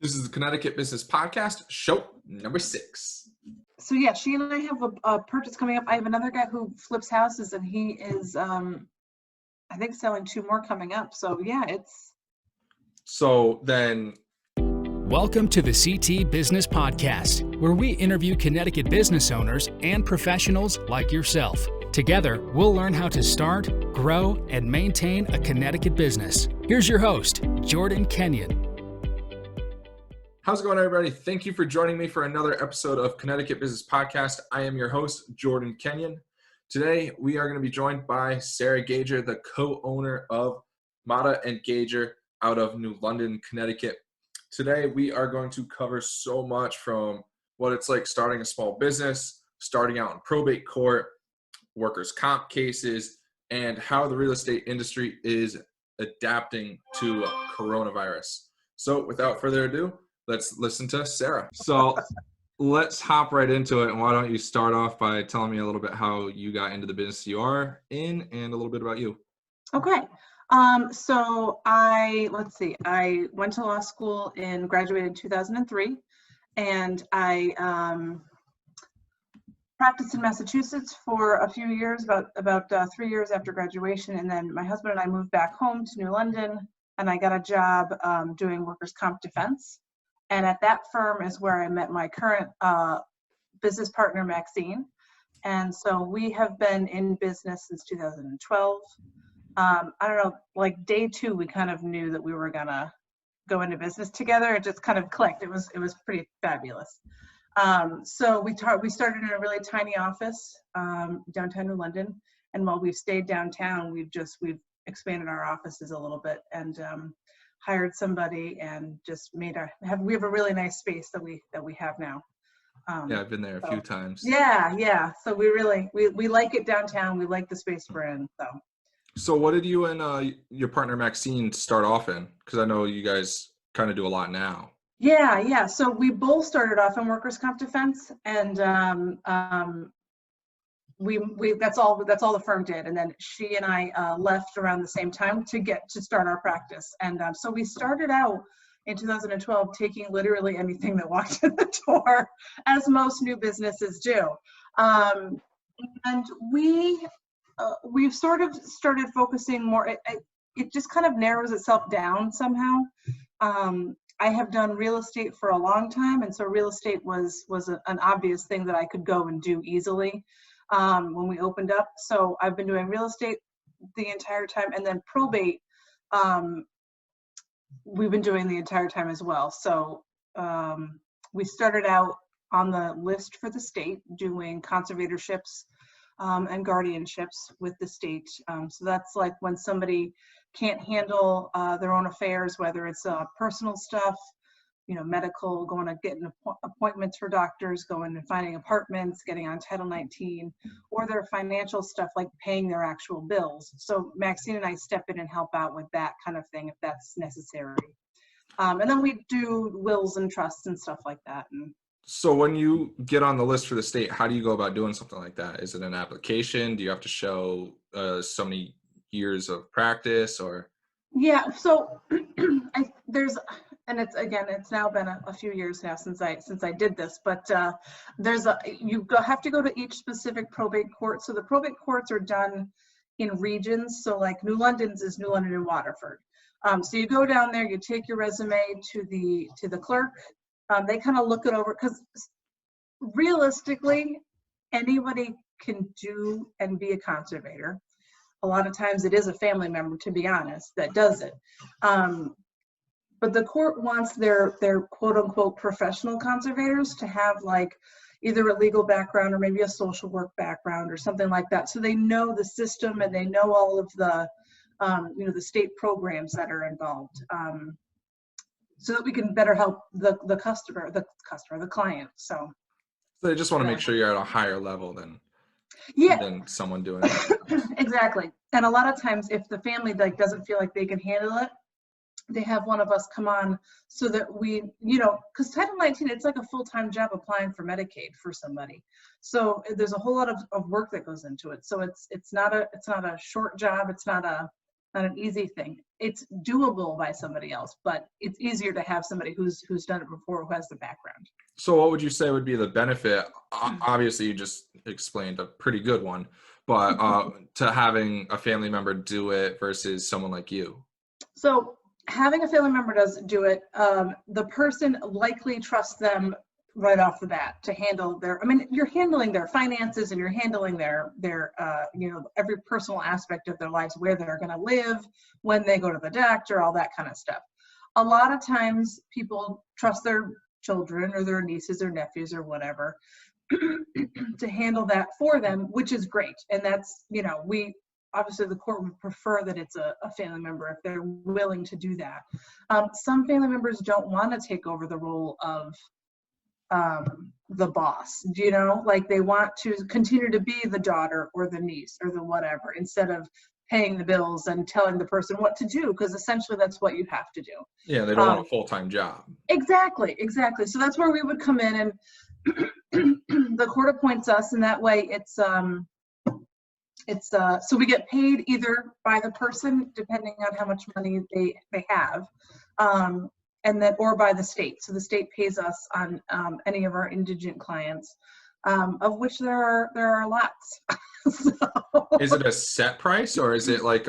This is the Connecticut Business Podcast, show number 6. So yeah, she and I have a purchase coming up. I have another guy who flips houses, and he is, I think, selling 2 more coming up. So yeah, it's. So then, welcome to the CT Business Podcast, where we interview Connecticut business owners and professionals like yourself. Together, we'll learn how to start, grow, and maintain a Connecticut business. Here's your host, Jordan Kenyon. how's it going, everybody? Thank you for joining me for another episode of Connecticut Business Podcast. I am your host, Jordan Kenyon. Today, we are going to be joined by Sarah Gager, the co-owner of Matta&Gager out of New London, Connecticut. Today, we are going to cover so much from what it's like starting a small business, starting out in probate court, workers' comp cases, and how the real estate industry is adapting to coronavirus. So without further ado, let's listen to Sarah. So let's hop right into it. And why don't you start off by telling me a little bit how you got into the business you are in and a little bit about you. Okay. So I went to law school and graduated in 2003, and I practiced in Massachusetts for a few years, about 3 years after graduation. And then my husband and I moved back home to New London, and I got a job doing workers' comp defense. And at that firm is where I met my current business partner, Maxine. And so we have been in business since 2012. I don't know, like day 2, we kind of knew that we were gonna go into business together. It just kind of clicked. It was pretty fabulous. So we started in a really tiny office downtown New London. And while we've stayed downtown, we've expanded our offices a little bit and hired somebody and just we have a really nice space that we have now. Yeah, I've been there a few times. Yeah. So we like it downtown. We like the space we're in. So what did you and your partner Maxine start off in? Because I know you guys kind of do a lot now. Yeah. So we both started off in workers' comp defense, and that's all the firm did. And then she and I left around the same time to start our practice. And so we started out in 2012 taking literally anything that walked in the door, as most new businesses do. And we've sort of started focusing more. It just kind of narrows itself down somehow. I have done real estate for a long time, and so real estate was an obvious thing that I could go and do easily when we opened up. So I've been doing real estate the entire time, and then probate we've been doing the entire time as well. So we started out on the list for the state doing conservatorships and guardianships with the state. So that's like when somebody can't handle their own affairs, whether it's personal stuff, medical, going to getting appointments for doctors, going and finding apartments, getting on Title 19, or their financial stuff like paying their actual bills. So Maxine and I step in and help out with that kind of thing if that's necessary. And then we do wills and trusts and stuff like that. So when you get on the list for the state, how do you go about doing something like that? Is it an application? Do you have to show so many years of practice, or? Yeah, so it's now been a few years now since I did this, but you have to go to each specific probate court. So the probate courts are done in regions. So like New London's is New London and Waterford. So you go down there, you take your resume to the clerk. They kind of look it over, because realistically, anybody can do and be a conservator. A lot of times it is a family member, to be honest, that does it. But the court wants their quote unquote professional conservators to have like either a legal background or maybe a social work background or something like that. So they know the system and they know all of the, the state programs that are involved. So that we can better help the client. So they just want to make sure you're at a higher level than someone doing it. Exactly. And a lot of times if the family doesn't feel like they can handle it, they have one of us come on so that we, because Title 19, it's like a full-time job applying for Medicaid for somebody. So there's a whole lot of work that goes into it. So it's not a short job. It's not a not an easy thing. It's doable by somebody else, but it's easier to have somebody who's done it before, who has the background. So what would you say would be the benefit? Obviously, you just explained a pretty good one, but to having a family member do it versus someone like you. So having a family member do it, the person likely trusts them right off the bat to handle their, I mean, you're handling their finances and you're handling their every personal aspect of their lives, where they're going to live, when they go to the doctor, all that kind of stuff. A lot of times people trust their children or their nieces or nephews or whatever to handle that for them, which is great. And that's, obviously the court would prefer that it's a family member if they're willing to do that. Some family members don't want to take over the role of the boss, like they want to continue to be the daughter or the niece or the whatever, instead of paying the bills and telling the person what to do, because essentially that's what you have to do. Yeah, they don't want a full-time job. Exactly. So that's where we would come in, and the court appoints us, and that way so we get paid either by the person, depending on how much money they have, and then, or by the state. So the state pays us on any of our indigent clients, of which there are lots. So. Is it a set price, or is it like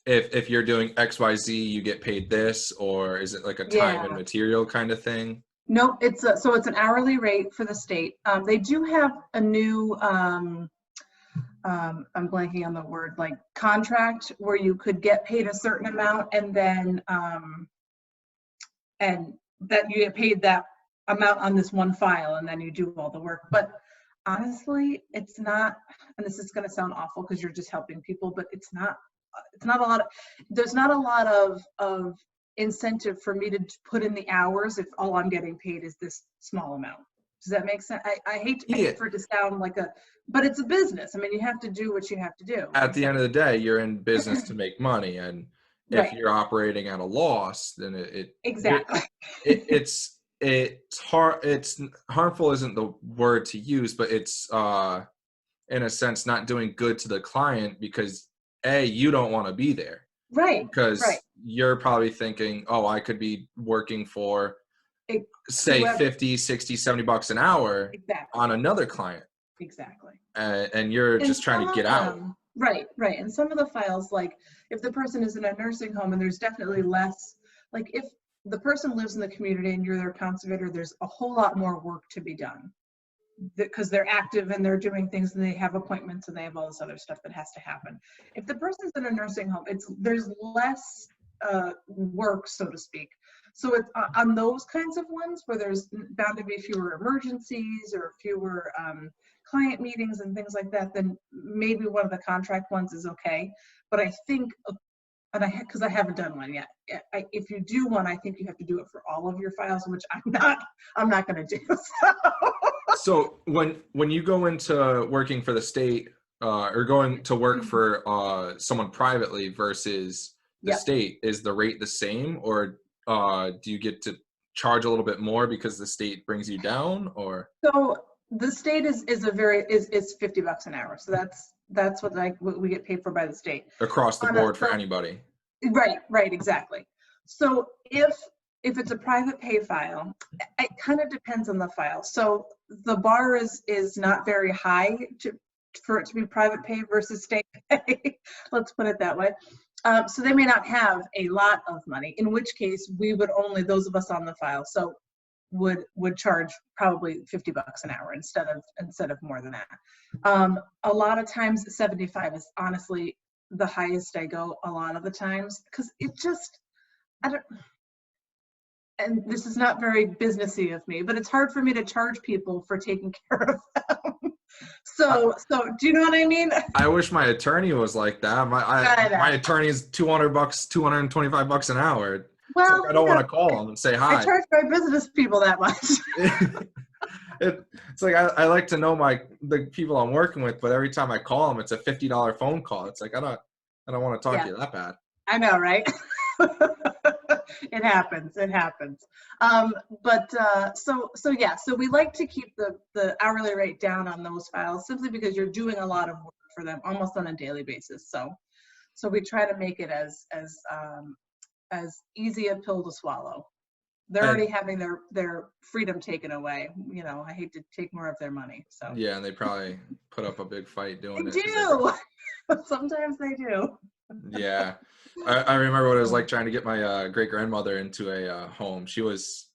if you're doing XYZ, you get paid this, or is it like a time and material kind of thing? No, it's an hourly rate for the state. They do have a new I'm blanking on the word, like contract, where you could get paid a certain amount, and then and that you get paid that amount on this one file, and then you do all the work. But honestly, it's not, and this is going to sound awful because you're just helping people, but it's not a lot of, there's not a lot of incentive for me to put in the hours if all I'm getting paid is this small amount. Does that make sense? I hate for it to sound like but it's a business. I mean, you have to do what you have to do. At the end of the day, you're in business to make money, and if you're operating at a loss, then it's harmful isn't the word to use, but it's in a sense not doing good to the client, because you don't want to be there, because you're probably thinking, oh, I could be working for say $50, $60, $70 an hour on another client, and you're just trying to get out. Right. And some of the files, like if the person is in a nursing home, and there's definitely less, like if the person lives in the community and you're their conservator, there's a whole lot more work to be done, because they're active and they're doing things and they have appointments and they have all this other stuff that has to happen. If the person's in a nursing home, there's less work, so to speak. So it's on those kinds of ones where there's bound to be fewer emergencies or fewer client meetings and things like that, then maybe one of the contract ones is okay. But I think, because I haven't done one yet, if you do one, I think you have to do it for all of your files, which I'm not going to do. So when you go into working for the state, or going to work for someone privately versus the state, is the rate the same, or do you get to charge a little bit more because the state brings you down? Or so the state is $50 an hour. So that's what we get paid for by the state across the board for anybody. Right, exactly. So if it's a private pay file, it kind of depends on the file. So the bar is not very high for it to be private pay versus state pay. Let's put it that way. So they may not have a lot of money, in which case we would only, those of us on the file, so would charge probably $50 an hour instead of more than that. A lot of times 75 is honestly the highest I go a lot of the times, because it just, and this is not very businessy of me, but it's hard for me to charge people for taking care of them. So do you know what I mean? I wish my attorney was like that. My attorney is $200, $225 an hour. Well, like I don't want to call them and say hi. I charge my business people that much. It's like I like to know the people I'm working with, but every time I call them, it's a $50 phone call. It's like I don't want to talk to you that bad. I know, right? It happens. So we like to keep the hourly rate down on those files, simply because you're doing a lot of work for them almost on a daily basis. So So we try to make it as easy a pill to swallow. They're already having their freedom taken away. You know, I hate to take more of their money. So Yeah, and they probably put up a big fight doing they it. do. Sometimes they do. Yeah. I remember what it was like trying to get my great grandmother into a home. She was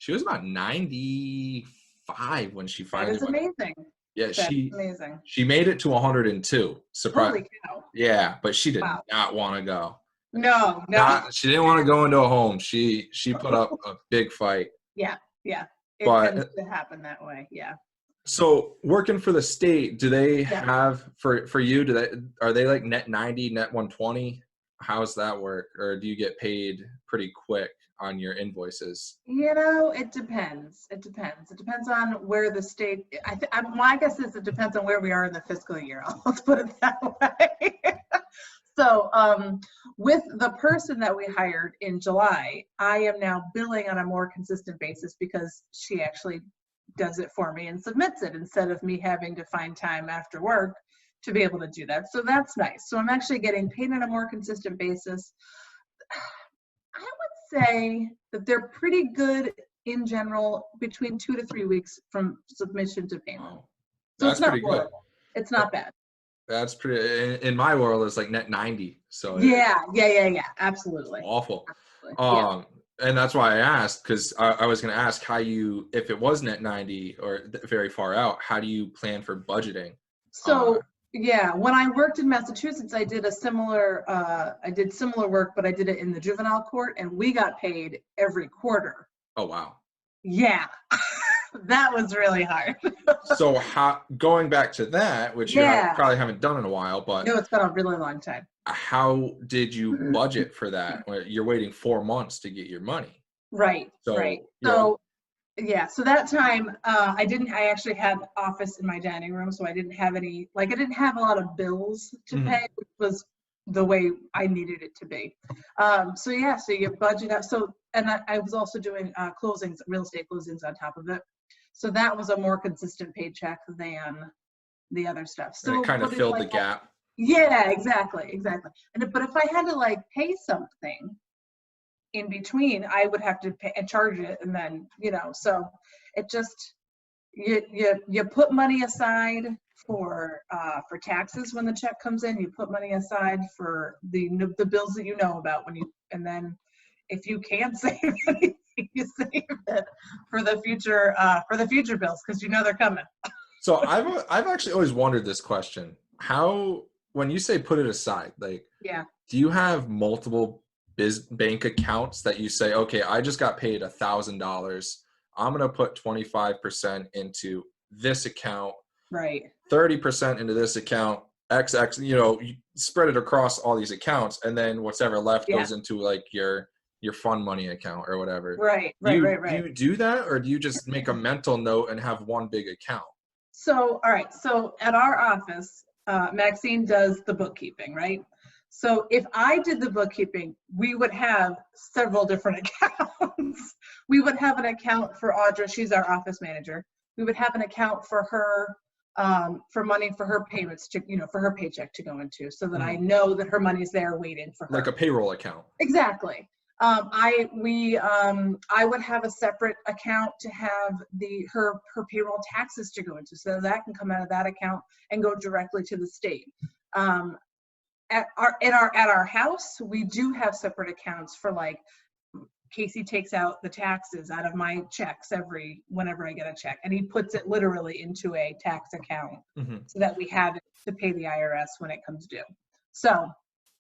about 95 when she That finally is amazing. Yeah, That's amazing. she made it to 102. Surprise. Holy cow. Yeah, but she did Wow. not want to go. No. She didn't want to go into a home. She put up a big fight. Yeah. It But tends to happen that way. Yeah. so working for the state, do they Yeah. have for you, are they like net 90, net 120? How's that work? Or do you get paid pretty quick on your invoices? You know, it depends. It depends on where the state, my guess is it depends on where we are in the fiscal year. Let's put it that way. So with the person that we hired in July, I am now billing on a more consistent basis because she actually does it for me and submits it instead of me having to find time after work to be able to do that. So that's nice. So I'm actually getting paid on a more consistent basis. I would say that they're pretty good in general between 2 to 3 weeks from submission to payment. Oh, So that's it's not pretty good. horrible. It's not bad. That's pretty, in my world, it's like net 90. So Yeah, absolutely. Awful. Yeah. And that's why I asked, because I was going to ask how you, if it was net 90 or very far out, how do you plan for budgeting? So yeah, when I worked in Massachusetts, I did similar work, but I did it in the juvenile court, and we got paid every quarter. Oh, wow. Yeah, that was really hard. So going back to that, which you probably haven't done in a while, but no, it's been a really long time. How did you budget for that? You're waiting 4 months to get your money. Right. So, right. So yeah, so that time I actually had office in my dining room, so I didn't have I didn't have a lot of bills to pay, which was the way I needed it to be. So you budget out. So, and I was also doing closings, real estate closings on top of it. So that was a more consistent paycheck than the other stuff. So and it kind of filled the gap. Yeah, exactly. But if I had to pay something in between, I would have to pay and charge it, and then so it just you put money aside for taxes when the check comes in. You put money aside for the bills that you know about and then if you can save anything, you save it for the future bills because they're coming. So I've actually always wondered this question: when you say put it aside, do you have multiple bank accounts that you say, okay, I just got paid $1,000. I'm going to put 25% into this account, right? 30% into this account, XX, you spread it across all these accounts, and then whatever left goes into your fund money account or whatever. Right. Do you do that, or do you just make a mental note and have one big account? So, all right. So at our office, Maxine does the bookkeeping, right? So if I did the bookkeeping, we would have several different accounts. We would have an account for Audra. She's our office manager. We would have an account for her, for money for her payments to, for her paycheck to go into, so that I know that her money's there waiting for her. Like a payroll account. Exactly. I would have a separate account to have her payroll taxes to go into, so that can come out of that account and go directly to the state. At our house, we do have separate accounts for Casey takes out the taxes out of my checks whenever I get a check, and he puts it literally into a tax account so that we have it to pay the IRS when it comes due. So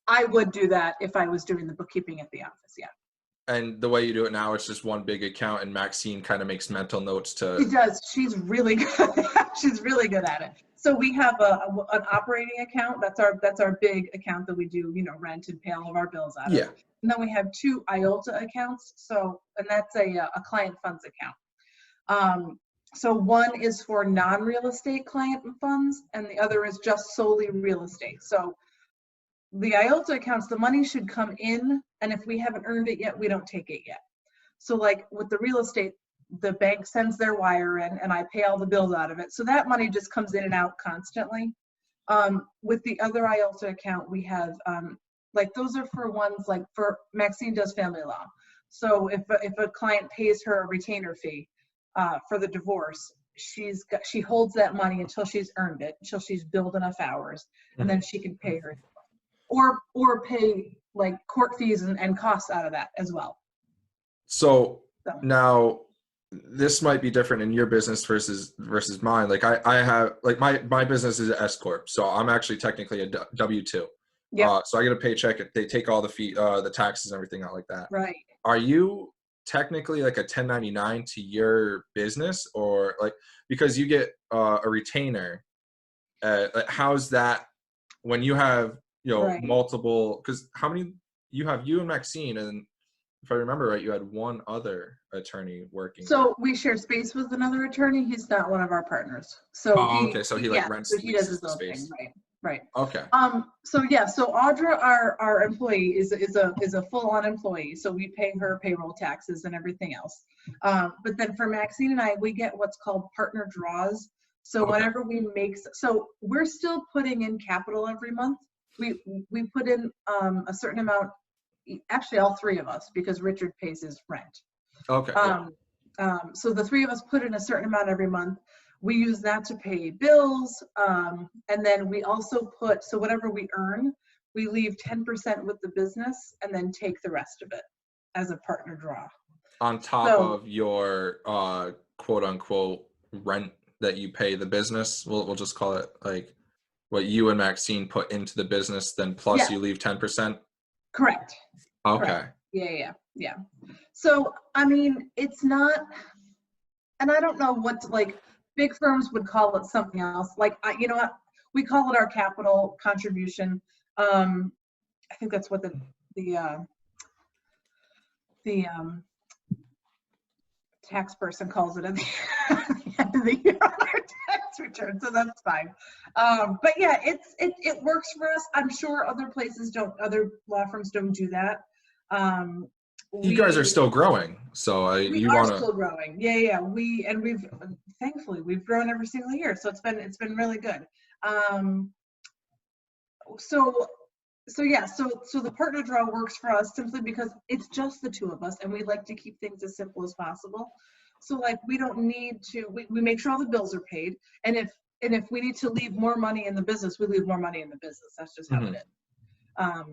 I would do that if I was doing the bookkeeping at the office. Yeah. And the way you do it now, it's just one big account, and Maxine kind of makes mental notes to. She does. She's really good. She's really good at it. So we have an operating account. That's our big account that we do, rent and pay all of our bills out of. Yeah. And then we have 2 IOLTA accounts. And that's a client funds account. So one is for non-real estate client funds, and the other is just solely real estate. So the IOLTA accounts, the money should come in, and if we haven't earned it yet, we don't take it yet. So with the real estate, the bank sends their wire in, and I pay all the bills out of it. So that money just comes in and out constantly. With the other IELTS account, we have, like those are for ones like for Maxine does family law. So if a client pays her a retainer fee for the divorce, she holds that money until she's earned it, until she's billed enough hours, and then she can pay her, or pay like court fees and costs out of that as well. So now this might be different in your business versus mine. Like I have, like my business is an S corp, so I'm actually technically a W-2. Yeah. So I get a paycheck. They take all the fee, the taxes and everything out like that. Right. Are you technically like a 1099 to your business, or like, because you get a retainer? Like how's that when you have, Right. multiple? Because how many you have? You and Maxine, and if I remember right, you had one other attorney working. So we share space with another attorney. He's not one of our partners. So okay. So he like rents. So he does his own space. thing. Right. Right. Okay. So yeah. So Audra, our employee, is a full-on employee. So we pay her payroll taxes and everything else. But then for Maxine and I, we get what's called partner draws. So whenever we make, so we're still putting in capital every month. We put in a certain amount. Actually, all three of us, because Richard pays his rent. Okay. So the three of us put in a certain amount every month. We use that to pay bills. And then we also put, so whatever we earn, we leave 10% with the business and then take the rest of it as a partner draw. On top of your quote unquote rent that you pay the business, we'll just call it like what you and Maxine put into the business, then plus you leave 10%. Correct. Okay. Correct. Yeah. So, I mean, it's not, and I don't know what, like, big firms would call it something else. Like, you know what, we call it our capital contribution. I think that's what the tax person calls it at the end of the year on our tax return, so that's fine. But yeah, it works for us. I'm sure other places don't, other law firms don't do that. You guys are still growing, so we are still growing. Yeah. We've thankfully we've grown every single year, so it's been really good. So the partner draw works for us simply because it's just the two of us, and we like to keep things as simple as possible. So like we don't need to, we make sure all the bills are paid, and if we need to leave more money in the business, we leave more money in the business. That's just how it is.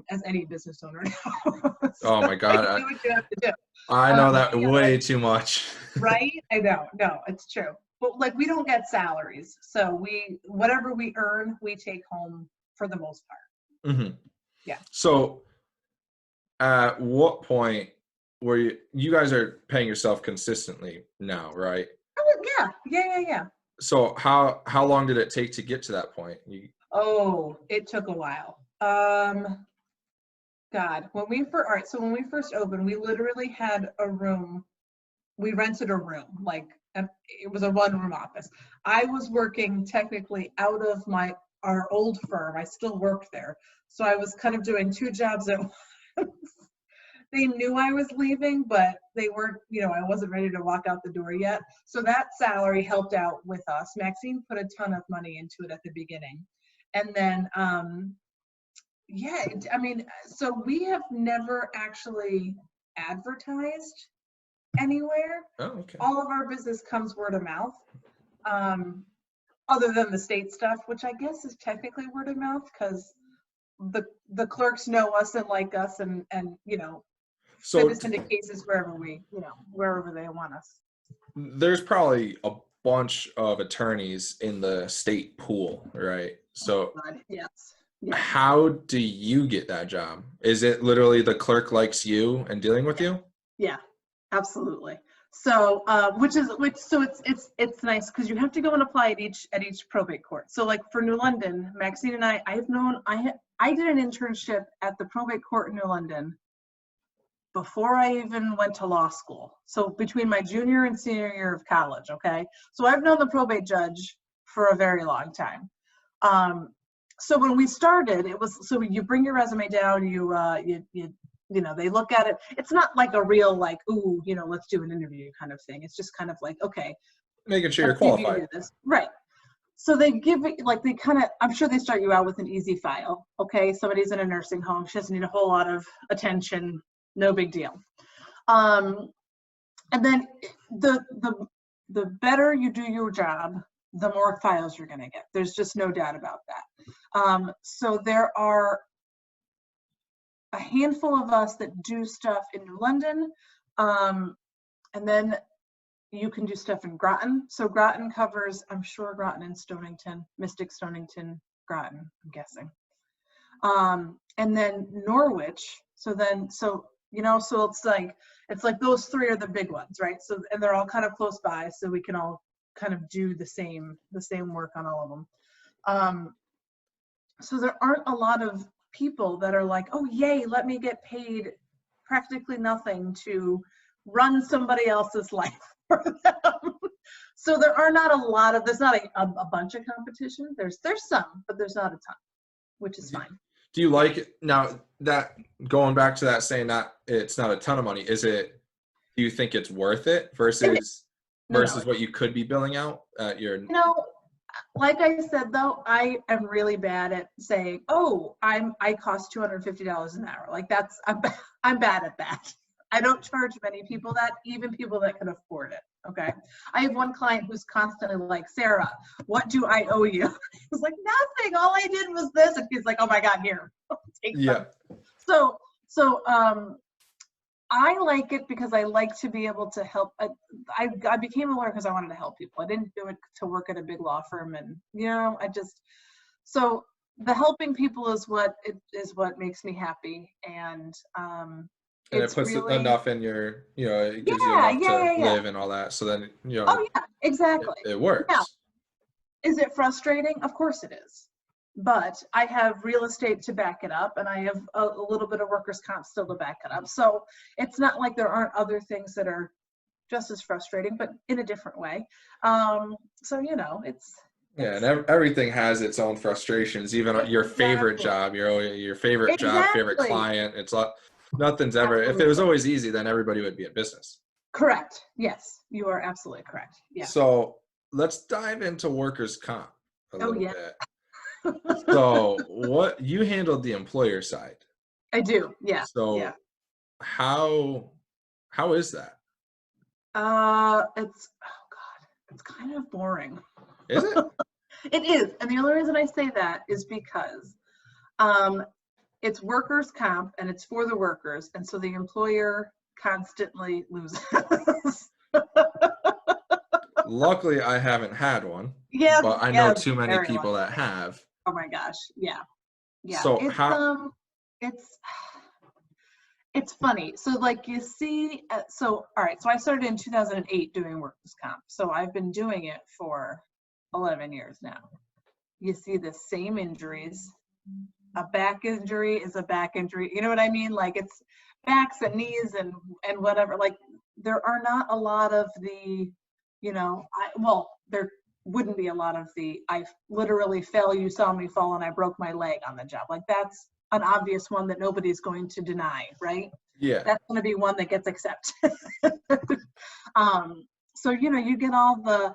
As any business owner knows. Oh my God. Do what you have to do. I know that way too much. Right? I know. No, it's true. But like we don't get salaries. So whatever we earn, we take home for the most part. Mm-hmm. Yeah. So at what point were you guys are paying yourself consistently now, right? Oh, yeah. So how long did it take to get to that point? It took a while. God, when we first opened, we literally had a room. We rented a room, like it was a one-room office. I was working technically out of our old firm. I still worked there, so I was kind of doing two jobs at once. They knew I was leaving, but they weren't. I wasn't ready to walk out the door yet. So that salary helped out with us. Maxine put a ton of money into it at the beginning, and then. Yeah, I mean, so we have never actually advertised anywhere. Oh, okay. All of our business comes word of mouth, other than the state stuff, which I guess is technically word of mouth because the clerks know us and like us, and send us into cases wherever they want us. There's probably a bunch of attorneys in the state pool, right? So yes. Yeah. How do you get that job? Is it literally the clerk likes you and dealing with you? Yeah, absolutely. So, it's nice because you have to go and apply at each probate court. So, like for New London, Maxine and I did an internship at the probate court in New London before I even went to law school. So between my junior and senior year of college. Okay, so I've known the probate judge for a very long time. So when we started, it was, so you bring your resume down, they look at it. It's not like a real, like, ooh, let's do an interview kind of thing. It's just kind of like, okay. Making sure you're qualified. Right. So they give it, like, they kind of, I'm sure they start you out with an easy file. Okay, somebody's in a nursing home, she doesn't need a whole lot of attention, no big deal. And then the better you do your job, the more files you're going to get. There's just no doubt about that. So there are a handful of us that do stuff in New London, and then you can do stuff in Groton. So Groton covers, I'm sure, Groton and Stonington, Mystic, Stonington, Groton, I'm guessing. And then Norwich. So it's like those three are the big ones, right? So, and they're all kind of close by, so we can all kind of do the same work on all of them. So there aren't a lot of people that are like, oh yay, let me get paid practically nothing to run somebody else's life for them. So there's not a bunch of competition. There's some, but there's not a ton, which is fine. Do you like it now, that going back to that, saying that it's not a ton of money, do you think it's worth it versus what you could be billing out at your? Like I said, though, I am really bad at saying, oh, I cost $250 an hour. Like I'm bad at that. I don't charge many people that, even people that can afford it. Okay. I have one client who's constantly like, Sarah, what do I owe you? I was like, nothing. All I did was this. And he's like, oh my God, here. Take some. So I like it because I like to be able to help. I became a lawyer because I wanted to help people. I didn't do it to work at a big law firm. And, so the helping people is what makes me happy. And it puts enough in your, it gives you enough to live and all that. So then, oh yeah, exactly. It works. Now, is it frustrating? Of course it is. But I have real estate to back it up, and I have a little bit of workers' comp still to back it up. So it's not like there aren't other things that are just as frustrating, but in a different way. It's and everything has its own frustrations. Even your favorite job, your favorite job, favorite client. It's nothing's ever. Absolutely. If it was always easy, then everybody would be in business. Correct. Yes, you are absolutely correct. Yeah. So let's dive into workers' comp a little bit. So you handled the employer side. I do. Yeah. So how is that? It's kind of boring. Is it? It is. And the only reason I say that is because it's workers' comp and it's for the workers. And so the employer constantly loses. Luckily, I haven't had one. Yeah. But I know too many people that have. Oh my gosh. Yeah. Yeah. So it's funny. So like you see, all right. So I started in 2008 doing workers' comp. So I've been doing it for 11 years now. You see the same injuries. A back injury is a back injury. You know what I mean? Like it's backs and knees and whatever. Like there are not a lot of the, there wouldn't be a lot of the, I literally fell, you saw me fall, and I broke my leg on the job. Like that's an obvious one that nobody's going to deny, right? Yeah. That's going to be one that gets accepted. So, you get all the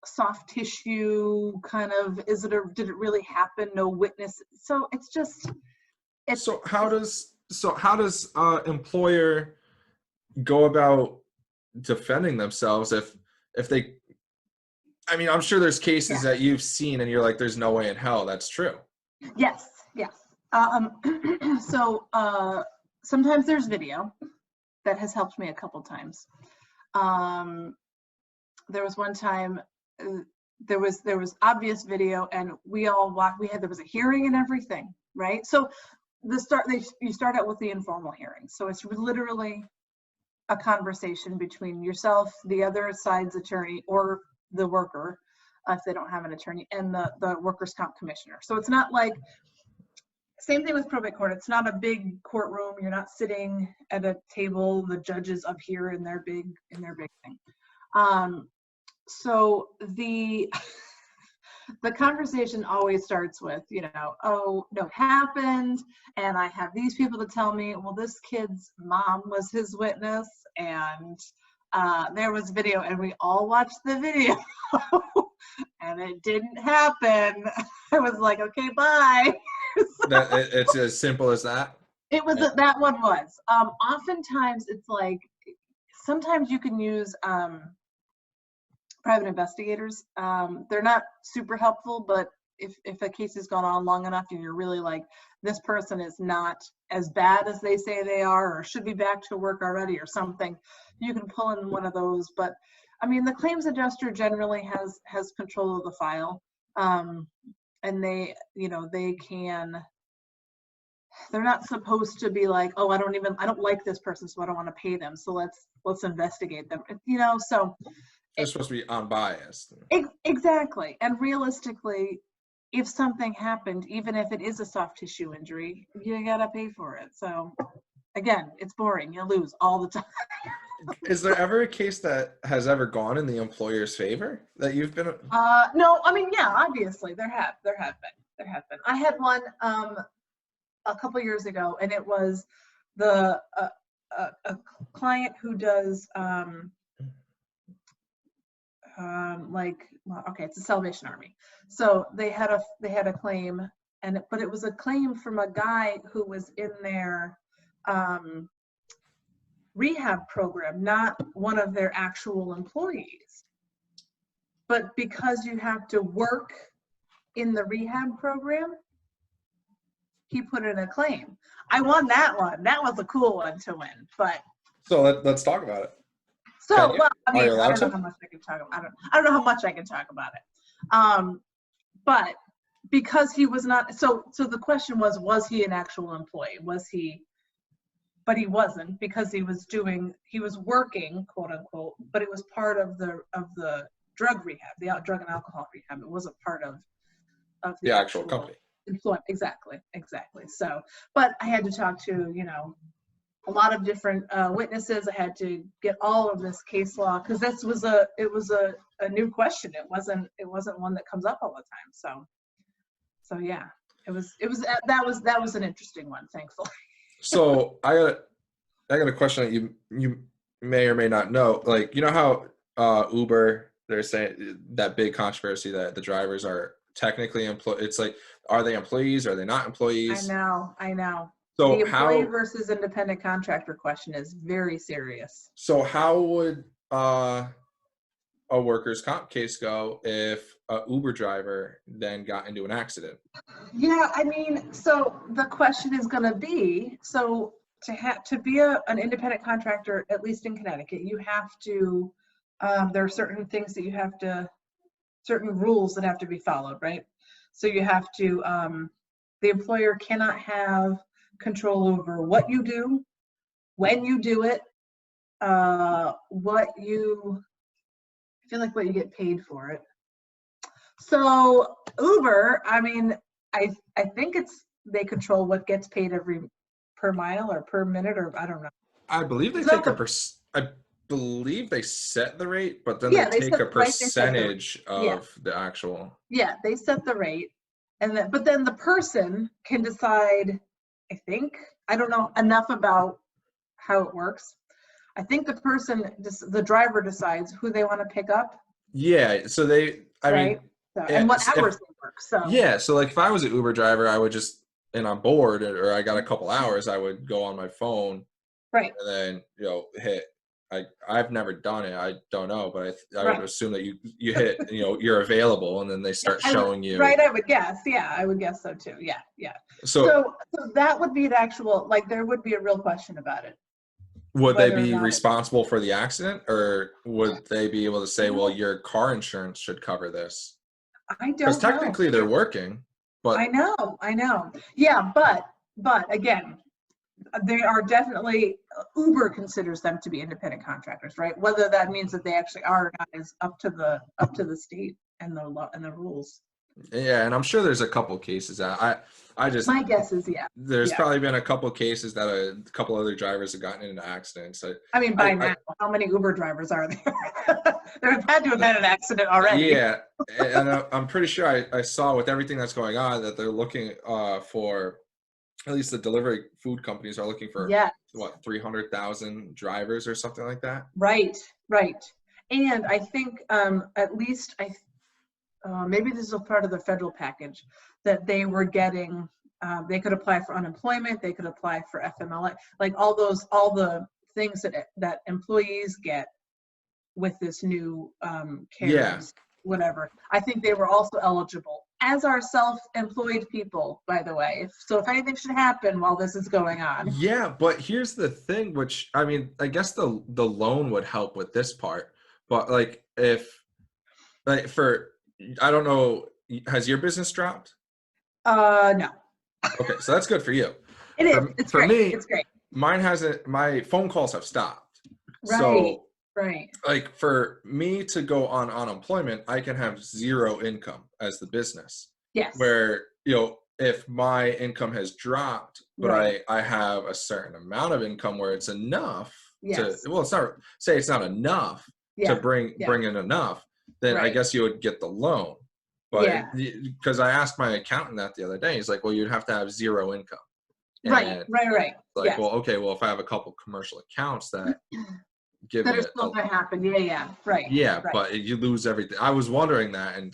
soft tissue kind of, did it really happen? No witness. So it's just, so how does employer go about defending themselves if they, I'm sure there's cases that you've seen and you're like, there's no way in hell that's true. Yes. So sometimes there's video that has helped me a couple times. There was one time there was obvious video, and we all walked. There was a hearing and everything, right? So you start out with the informal hearing. So it's literally a conversation between yourself, the other side's attorney, or the worker, if they don't have an attorney, and the workers' comp commissioner. So it's not like, same thing with probate court. It's not a big courtroom. You're not sitting at a table, the judges up here in their big thing. So the conversation always starts with, oh, no, it happened, and I have these people to tell me, well, this kid's mom was his witness, and there was video, and we all watched the video, and it didn't happen. I was like, okay, bye. It's as simple as that. It was that one was. Oftentimes, it's like sometimes you can use private investigators. They're not super helpful, but if a case has gone on long enough and you're really like, this person is not as bad as they say they are, or should be back to work already or something, you can pull in one of those. But I mean, the claims adjuster generally has control of the file. And they, they're not supposed to be like, oh, I don't like this person, so I don't want to pay them, so let's investigate them, so They're supposed to be unbiased. Exactly. And realistically, if something happened, even if it is a soft tissue injury, you gotta pay for it. So again, it's boring. You lose all the time. Is there ever a case that has ever gone in the employer's favor that you've been? No, I mean, yeah, obviously there have been. I had one a couple years ago, and it was a client who does it's a Salvation Army. So they had a claim, but it was a claim from a guy who was in their rehab program, not one of their actual employees. But because you have to work in the rehab program, he put in a claim. I won that one. That was a cool one to win. But so let's talk about it. So, well, I mean, I don't know how much I can talk about. I don't know how much I can talk about it. But because he was not, so the question was he an actual employee? Was he? But he wasn't, because he was working, quote unquote, but it was part of the drug rehab, the drug and alcohol rehab. It wasn't part of the actual company. Employment. Exactly. So, but I had to talk to, a lot of different witnesses. I had to get all of this case law, because it was a new question. It wasn't one that comes up all the time. So yeah, that was an interesting one, thankfully. So I got a question that you may or may not know. Like, how Uber, they're saying that big controversy that the drivers are technically it's like, are they employees? Are they not employees? I know. So the employee versus independent contractor question is very serious. So how would a workers' comp case go if a Uber driver then got into an accident? Yeah, I mean, so the question is going to be, so to be an independent contractor, at least in Connecticut, you have to, there are certain things that certain rules that have to be followed, right? So you have to, the employer cannot have control over what you do, when you do it, what you get paid for it. So Uber, I mean, I think they control what gets paid per mile or per minute, or I don't know. I believe they take I believe they set the rate, but then they take a percentage of the actual. Yeah, they set the rate, but then the person can decide. I don't know enough about how it works. I think the driver decides who they want to pick up. Yeah, so and what hours they work. So yeah, so like if I was an Uber driver, I would and I'm bored or I got a couple hours, I would go on my phone, right, and then hit. I've never done it. I don't know, but I would assume that you hit, you're available, and then they start showing you. Right, I would guess. Yeah, I would guess so too. Yeah. So that would be the actual, like, there would be a real question about it. Would they be responsible for the accident, or would they be able to say, well, your car insurance should cover this? I don't know. Because technically they're working, but I know. Yeah, but again, they are definitely, Uber considers them to be independent contractors, right? Whether that means that they actually are or not is up to the state and the law and the rules. Yeah, and I'm sure there's a couple cases that my guess is there's probably been a couple cases that a couple other drivers have gotten into accidents. I mean, now, how many Uber drivers are there? There have had to have had an accident already. Yeah, and I'm pretty sure I saw with everything that's going on that they're looking for, at least the delivery food companies are looking for 300,000 drivers or something like that. Right. Right. And I think at least maybe this is a part of the federal package that they were getting. They could apply for unemployment. They could apply for FMLA, like all the things that employees get with this new CARES, whatever. I think they were also eligible, as are self-employed people, by the way. So if anything should happen while this is going on. Yeah, but here's the thing, which, I mean, I guess the loan would help with this part. But like I don't know, has your business dropped? No. Okay, so that's good for you. It is. It's for great. me, it's great. Mine hasn't. My phone calls have stopped. Right. So, right. like for me to go on unemployment, I can have zero income as the business. Yes. Where, if my income has dropped, but I have a certain amount of income where it's enough it's not enough to bring in enough, then I guess you would get the loan. But because I asked my accountant that the other day, he's like, well, you'd have to have zero income. And right. Like, well, okay, well, if I have a couple commercial accounts that give that me are still going to happen. Right. But you lose everything. I was wondering that, and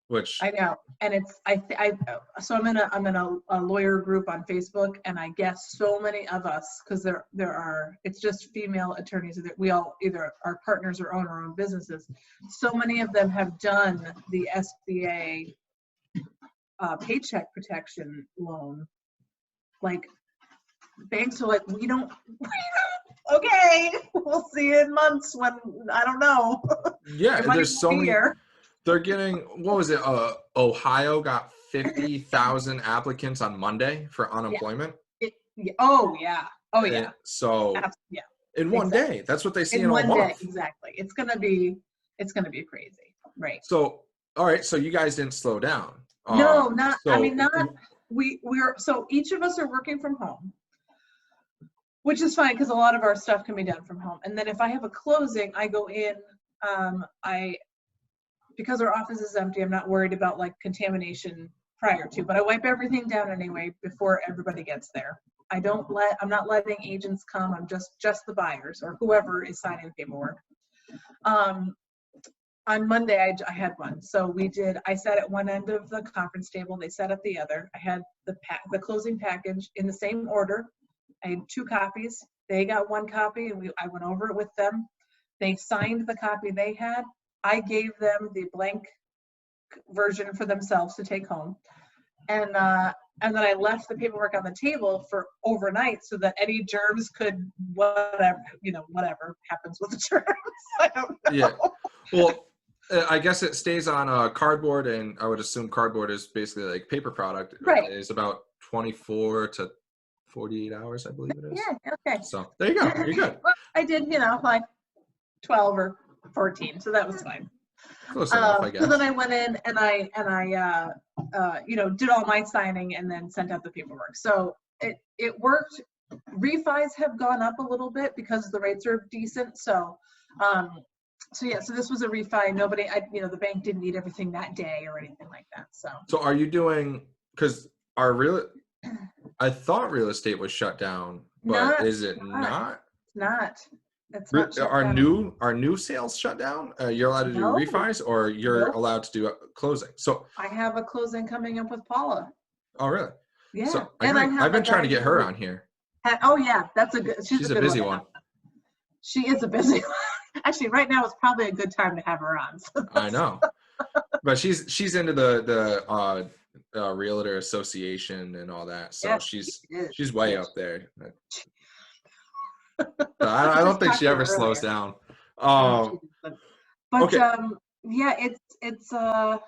which I know, and it's so I'm in a lawyer group on Facebook, and I guess so many of us, because it's just female attorneys that we all either are partners or own our own businesses. So many of them have done the SBA paycheck protection loan. Like banks are like, we don't. Okay, we'll see you in months when I don't know. Yeah, there's so many. They're getting, what was it? Ohio got 50,000 applicants on Monday for unemployment. Oh yeah. So in one day, that's what they see in one month. Day, exactly. It's gonna be crazy, right? So all right, so you guys didn't slow down. No, not. So, I mean, not. We're so each of us are working from home, which is fine because a lot of our stuff can be done from home. And then if I have a closing, I go in. Because our office is empty, I'm not worried about like contamination prior to, but I wipe everything down anyway before everybody gets there. I'm not letting agents come. I'm just the buyers or whoever is signing paperwork. On Monday, I had one. So I sat at one end of the conference table. They sat at the other. I had the closing package in the same order. I had 2 copies. They got 1 copy, and I went over it with them. They signed the copy they had. I gave them the blank version for themselves to take home. And then I left the paperwork on the table for overnight so that any germs could, whatever happens with the germs. I don't know. Yeah. Well, I guess it stays on cardboard, and I would assume cardboard is basically like paper product. Right. It's about 24 to 48 hours, I believe it is. Yeah, okay. So there you go. You're good. Well, I did, like 12 or 14, so that was fine. Close enough, I guess. So then I went in and I did all my signing and then sent out the paperwork. So it worked. Refis have gone up a little bit because the rates are decent. So so this was a refi. The bank didn't need everything that day or anything like that. So are you doing, because I thought real estate was shut down, but is it not? It's not. Are new sales shut down? You're allowed to do refis, or you're allowed to do closing? So I have a closing coming up with Paula. Oh, really? Yeah. So I've been trying to get her on here. Oh yeah, that's she's a busy one. She is a busy one. Actually, right now is probably a good time to have her on. I know, but she's into the realtor association and all that, so she's way up there. I don't think she ever slows down. But okay. It's so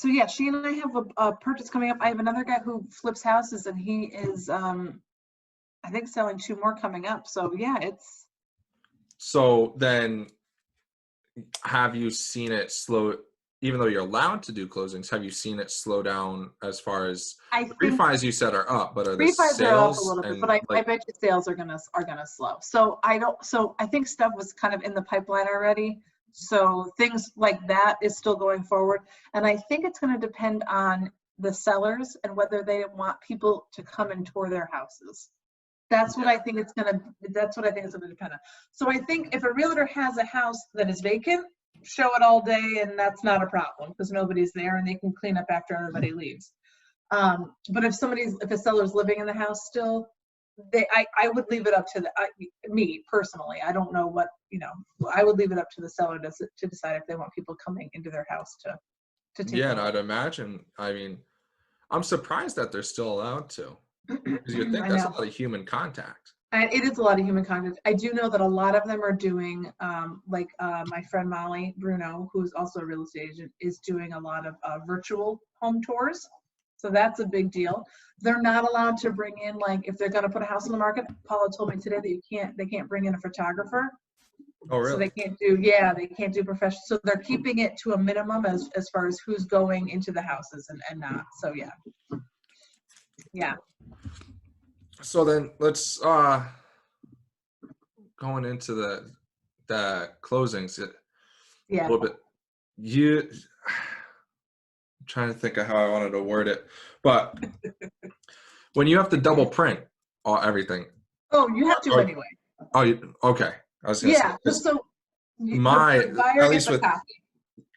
yeah, she and I have a purchase coming up. I have another guy who flips houses, and he is I think selling 2 more coming up. So yeah, it's. So then, have you seen it slow? Even though you're allowed to do closings, have you seen it slow down as far as refis? You said are up, but are the sales are up a little bit? But I bet you sales are gonna slow. So I think stuff was kind of in the pipeline already. So things like that is still going forward, and I think it's going to depend on the sellers and whether they want people to come and tour their houses. That's what I think it's gonna depend on. So I think if a realtor has a house that is vacant, show it all day, and that's not a problem because nobody's there and they can clean up after everybody leaves. But if a seller's living in the house still, I would leave it up to me personally. I don't know what, I would leave it up to the seller to decide if they want people coming into their house to take. Yeah, and I'd imagine, I mean, I'm surprised that they're still allowed to, because you'd think that's a lot of human contact. It is a lot of human contact. I do know that a lot of them are doing, my friend Molly Bruno, who's also a real estate agent, is doing a lot of virtual home tours. So that's a big deal. They're not allowed to bring in, like, if they're going to put a house on the market. Paula told me today that they can't bring in a photographer. Oh, really? So they can't do professional. So they're keeping it to a minimum as far as who's going into the houses and not. So yeah. So then let's going into the closings a little bit. I'm trying to think of how I wanted to word it, but when you have to double print everything. Oh, you have to anyway. Oh, okay. I was gonna say, so the buyer at least with copy.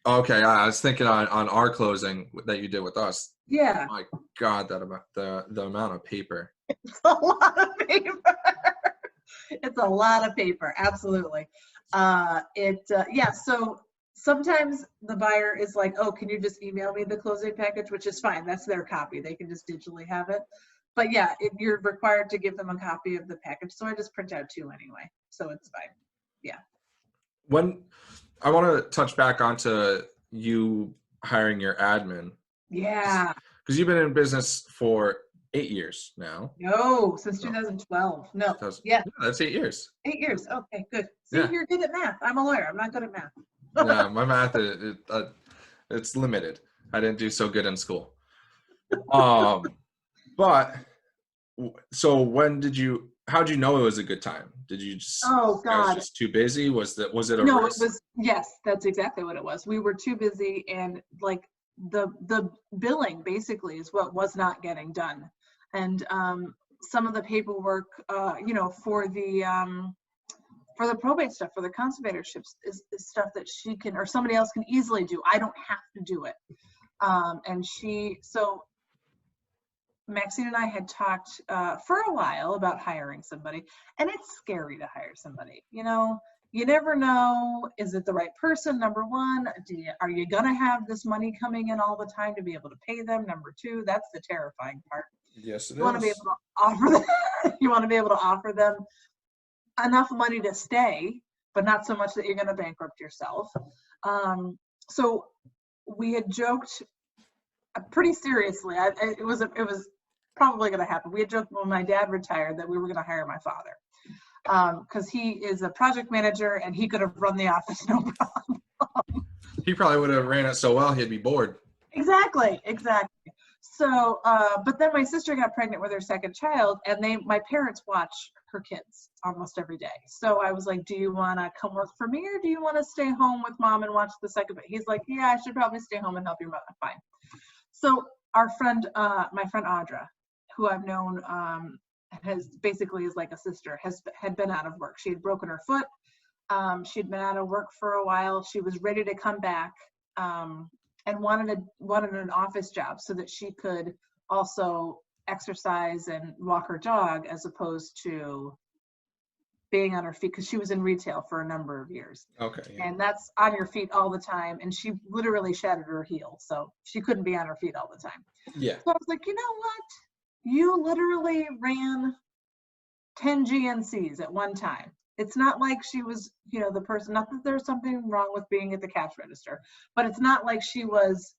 Okay, I was thinking on our closing that you did with us. Yeah. My God, the amount of paper. It's a lot of paper. It's a lot of paper. Absolutely. So sometimes the buyer is like, oh, can you just email me the closing package, which is fine. That's their copy. They can just digitally have it. But yeah, you're required to give them a copy of the package. So I just print out 2 anyway. So it's fine. Yeah. When I want to touch back onto you hiring your admin. Yeah. Because you've been in business for 8 years now. No, since 2012. No. Yeah. That's 8 years. 8 years. Okay, good. See, you're good at math. I'm a lawyer. I'm not good at math. Yeah, my math it's limited. I didn't do so good in school. But so how'd you know it was a good time? Did you just, oh God, was just too busy? Was it a no, risk? It was, yes, that's exactly what it was. We were too busy, and like the billing basically is what was not getting done. And some of the paperwork, for the probate stuff, for the conservatorships is stuff that she can, or somebody else can easily do. I don't have to do it. So Maxine and I had talked for a while about hiring somebody, and it's scary to hire somebody. You never know, is it the right person? Number one, are you gonna have this money coming in all the time to be able to pay them? Number two, that's the terrifying part. Yes, it is. You want to be able to offer them, you want to be able to offer them enough money to stay, but not so much that you're going to bankrupt yourself. So we had joked pretty seriously. It was probably going to happen. We had joked when my dad retired that we were going to hire my father because he is a project manager and he could have run the office no problem. He probably would have ran it so well he'd be bored. Exactly. So, but then my sister got pregnant with her second child, and my parents watch her kids almost every day. So I was like, do you want to come work for me, or do you want to stay home with mom and watch the second? He's like, yeah, I should probably stay home and help your mother. Fine. So our friend, my friend Audra, who I've known, is like a sister, had been out of work. She had broken her foot. She'd been out of work for a while. She was ready to come back. And wanted an office job so that she could also exercise and walk her dog as opposed to being on her feet, because she was in retail for a number of years. Okay. Yeah. And that's on your feet all the time. And she literally shattered her heel, so she couldn't be on her feet all the time. Yeah. So I was like, you know what? You literally ran 10 GNCs at one time. It's not like she was, the person, not that there's something wrong with being at the cash register, but it's not like she was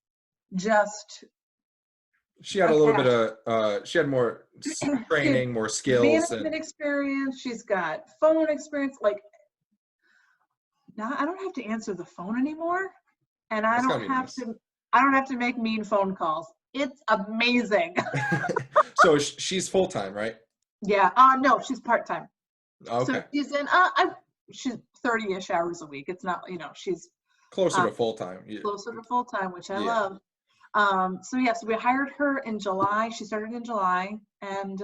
just. She had a little bit of, she had more training, more skills. Management experience. She's got phone experience. Like, now I don't have to answer the phone anymore. And I don't have to make mean phone calls. It's amazing. So she's full-time, right? Yeah. No, she's part-time. Okay. So she's in, she's 30-ish hours a week. It's not, she's closer to full-time. Yeah. Closer to full-time, which I love. So we hired her in July. She started in July, and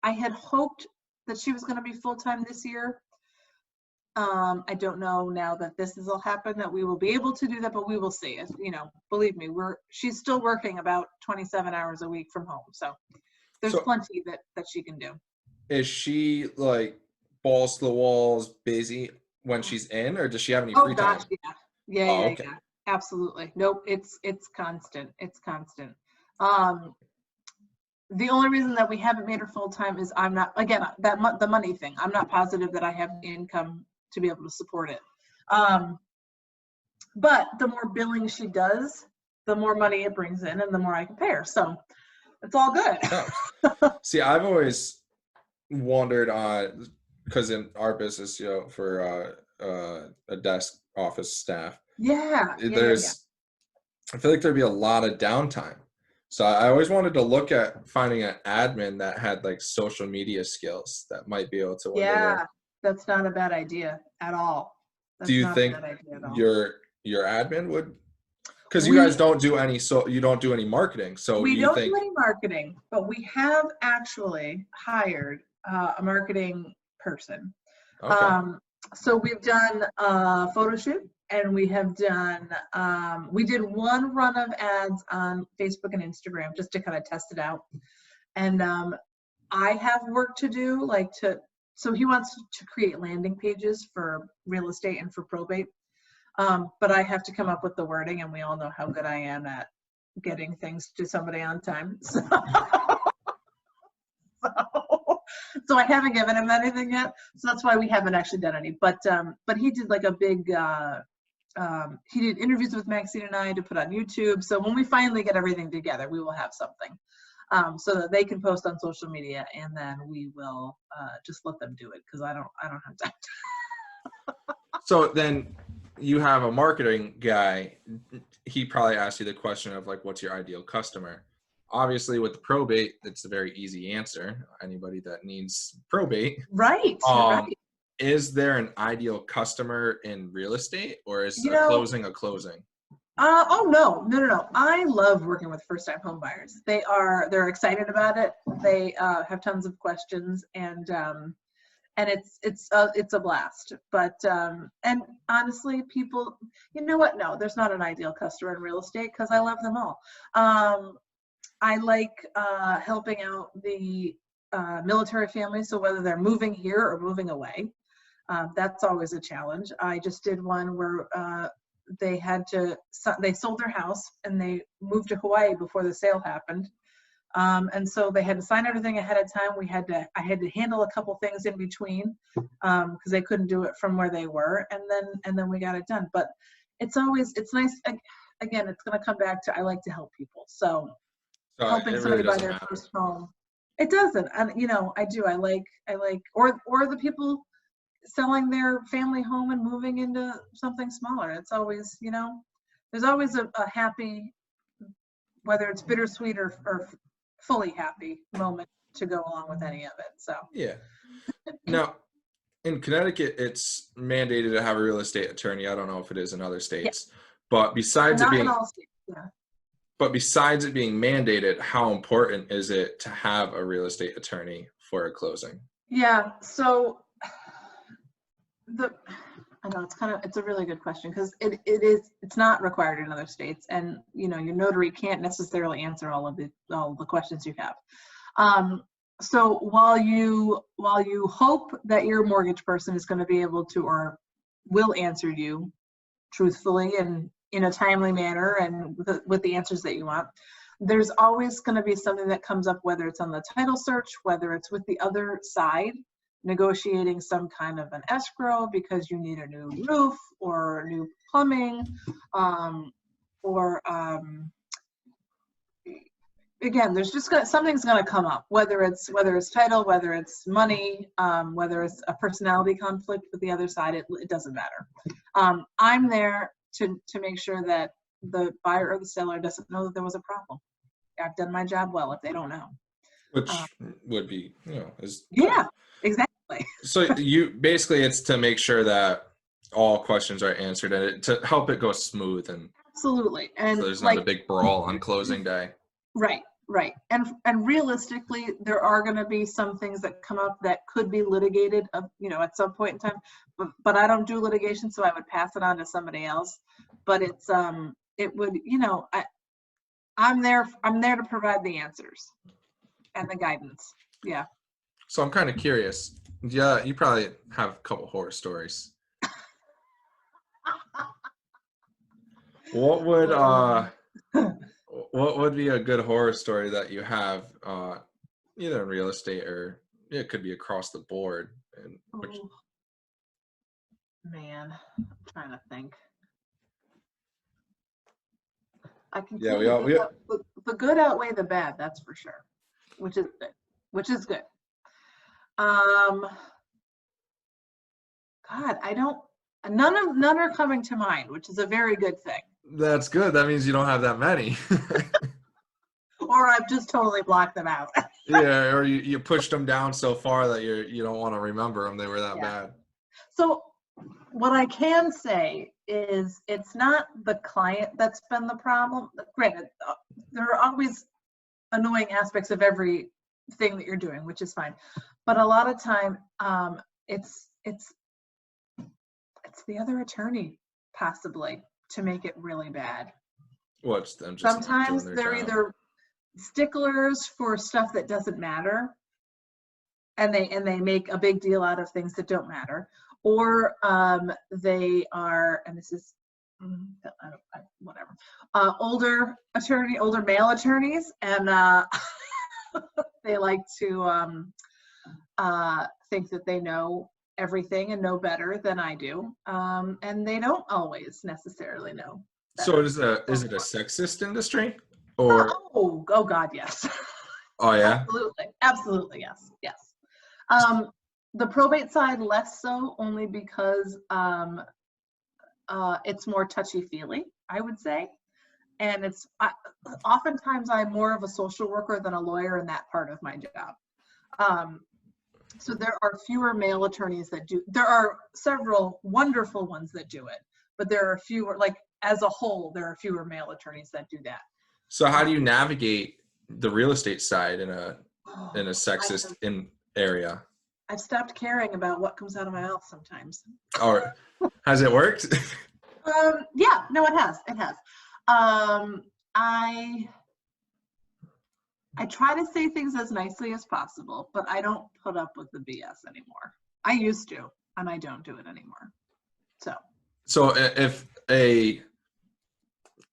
I had hoped that she was going to be full-time this year. I don't know now that this has all happened that we will be able to do that, but we will see. As you know, believe me, she's still working about 27 hours a week from home, so there's plenty that she can do. Is she like balls to the walls busy when she's in, or does she have any free time? Gosh, yeah. Oh, Yeah, okay. yeah, absolutely. Nope, it's constant. It's constant. The only reason that we haven't made her full-time is I'm not, again, the money thing. I'm not positive that I have the income to be able to support it. But the more billing she does, the more money it brings in and the more I can pay her. So it's all good. Oh. See, I've always wondered on, because in our business, for a desk office staff, Yeah. I feel like there'd be a lot of downtime. So I always wanted to look at finding an admin that had like social media skills that might be able to. Yeah, that's not a bad idea at all. Do you think your admin would? Because you guys don't do any, you don't do any marketing. So we don't do any marketing, but we have actually hired a marketing person. Okay. So we've done a photo shoot, and we have done, we did one run of ads on Facebook and Instagram just to kind of test it out. And I have work to do, so he wants to create landing pages for real estate and for probate. But I have to come up with the wording, and we all know how good I am at getting things to somebody on time. So I haven't given him anything yet. So that's why we haven't actually done any. But he did like a big, he did interviews with Maxine and I to put on YouTube. So when we finally get everything together, we will have something so that they can post on social media, and then we will just let them do it, because I don't have time. So then you have a marketing guy. He probably asked you the question of like, what's your ideal customer? Obviously with the probate, it's a very easy answer. Anybody that needs probate. Right. Right. Is there an ideal customer in real estate, or is a closing a closing? Oh, no. I love working with first-time home buyers. They're excited about it. They have tons of questions, and it's a blast. But and honestly, people, you know what? No, there's not an ideal customer in real estate, because I love them all. I like helping out the military families. So whether they're moving here or moving away, that's always a challenge. I just did one where they sold their house and they moved to Hawaii before the sale happened. And so they had to sign everything ahead of time. I had to handle a couple things in between because they couldn't do it from where they were. And then we got it done. But it's nice. Again, it's going to come back to, I like to help people. So helping somebody buy their first home. It doesn't. And I do. I like, or the people selling their family home and moving into something smaller. It's always, there's always a happy, whether it's bittersweet or fully happy moment to go along with any of it. So yeah. Now, in Connecticut, it's mandated to have a real estate attorney. I don't know if it is in other states, but besides it being, not in all states, yeah. But besides it being mandated, how important is it to have a real estate attorney for a closing? Yeah. So I know it's a really good question, because it's not required in other states, and your notary can't necessarily answer all the questions you have. So while you hope that your mortgage person is going to be able to, or will answer you truthfully and in a timely manner and with the answers that you want, there's always going to be something that comes up, whether it's on the title search, whether it's with the other side negotiating some kind of an escrow because you need a new roof or new plumbing, again, there's just something's going to come up, whether it's title, whether it's money, whether it's a personality conflict with the other side. It doesn't matter. I'm there to make sure that the buyer or the seller doesn't know that there was a problem. I've done my job well if they don't know. Which would be, yeah, exactly. So it's to make sure that all questions are answered and to help it go smooth, and absolutely. And so there's not a big brawl on closing day. Right. Right. And realistically, there are going to be some things that come up that could be litigated, at some point in time, but I don't do litigation, so I would pass it on to somebody else. But it would, I'm there to provide the answers and the guidance. Yeah. So I'm kind of curious. Yeah, you probably have a couple horror stories. What would be a good horror story that you have, either in real estate or it could be across the board? And man, I'm trying to think. I can Yeah, tell you the good outweigh the bad, that's for sure, which is good. God, none are coming to mind, which is a very good thing. That's good. That means you don't have that many. Or I've just totally blocked them out. Yeah, or you pushed them down so far that you don't want to remember them. They were that bad. So what I can say is it's not the client that's been the problem. Granted, there are always annoying aspects of everything that you're doing, which is fine. But a lot of time, it's the other attorney possibly to make it really bad. What's them just sometimes they're either sticklers for stuff that doesn't matter, and they make a big deal out of things that don't matter, or they are, and this is whatever, older male attorneys, and they like to think that they know everything and know better than I do, and they don't always necessarily know better. So is it a sexist industry, or oh God, yes. Oh yeah, absolutely yes. The probate side less so, only because it's more touchy-feely, I would say, and it's oftentimes I'm more of a social worker than a lawyer in that part of my job. So there are fewer male attorneys that do. There are several wonderful ones that do it, but there are fewer. Like as a whole, there are fewer male attorneys that do that. So how do you navigate the real estate side in a sexist area? I've stopped caring about what comes out of my mouth sometimes. Or has it worked? Yeah, no, it has. It has. I try to say things as nicely as possible, but I don't put up with the BS anymore. I used to, and I don't do it anymore. So if a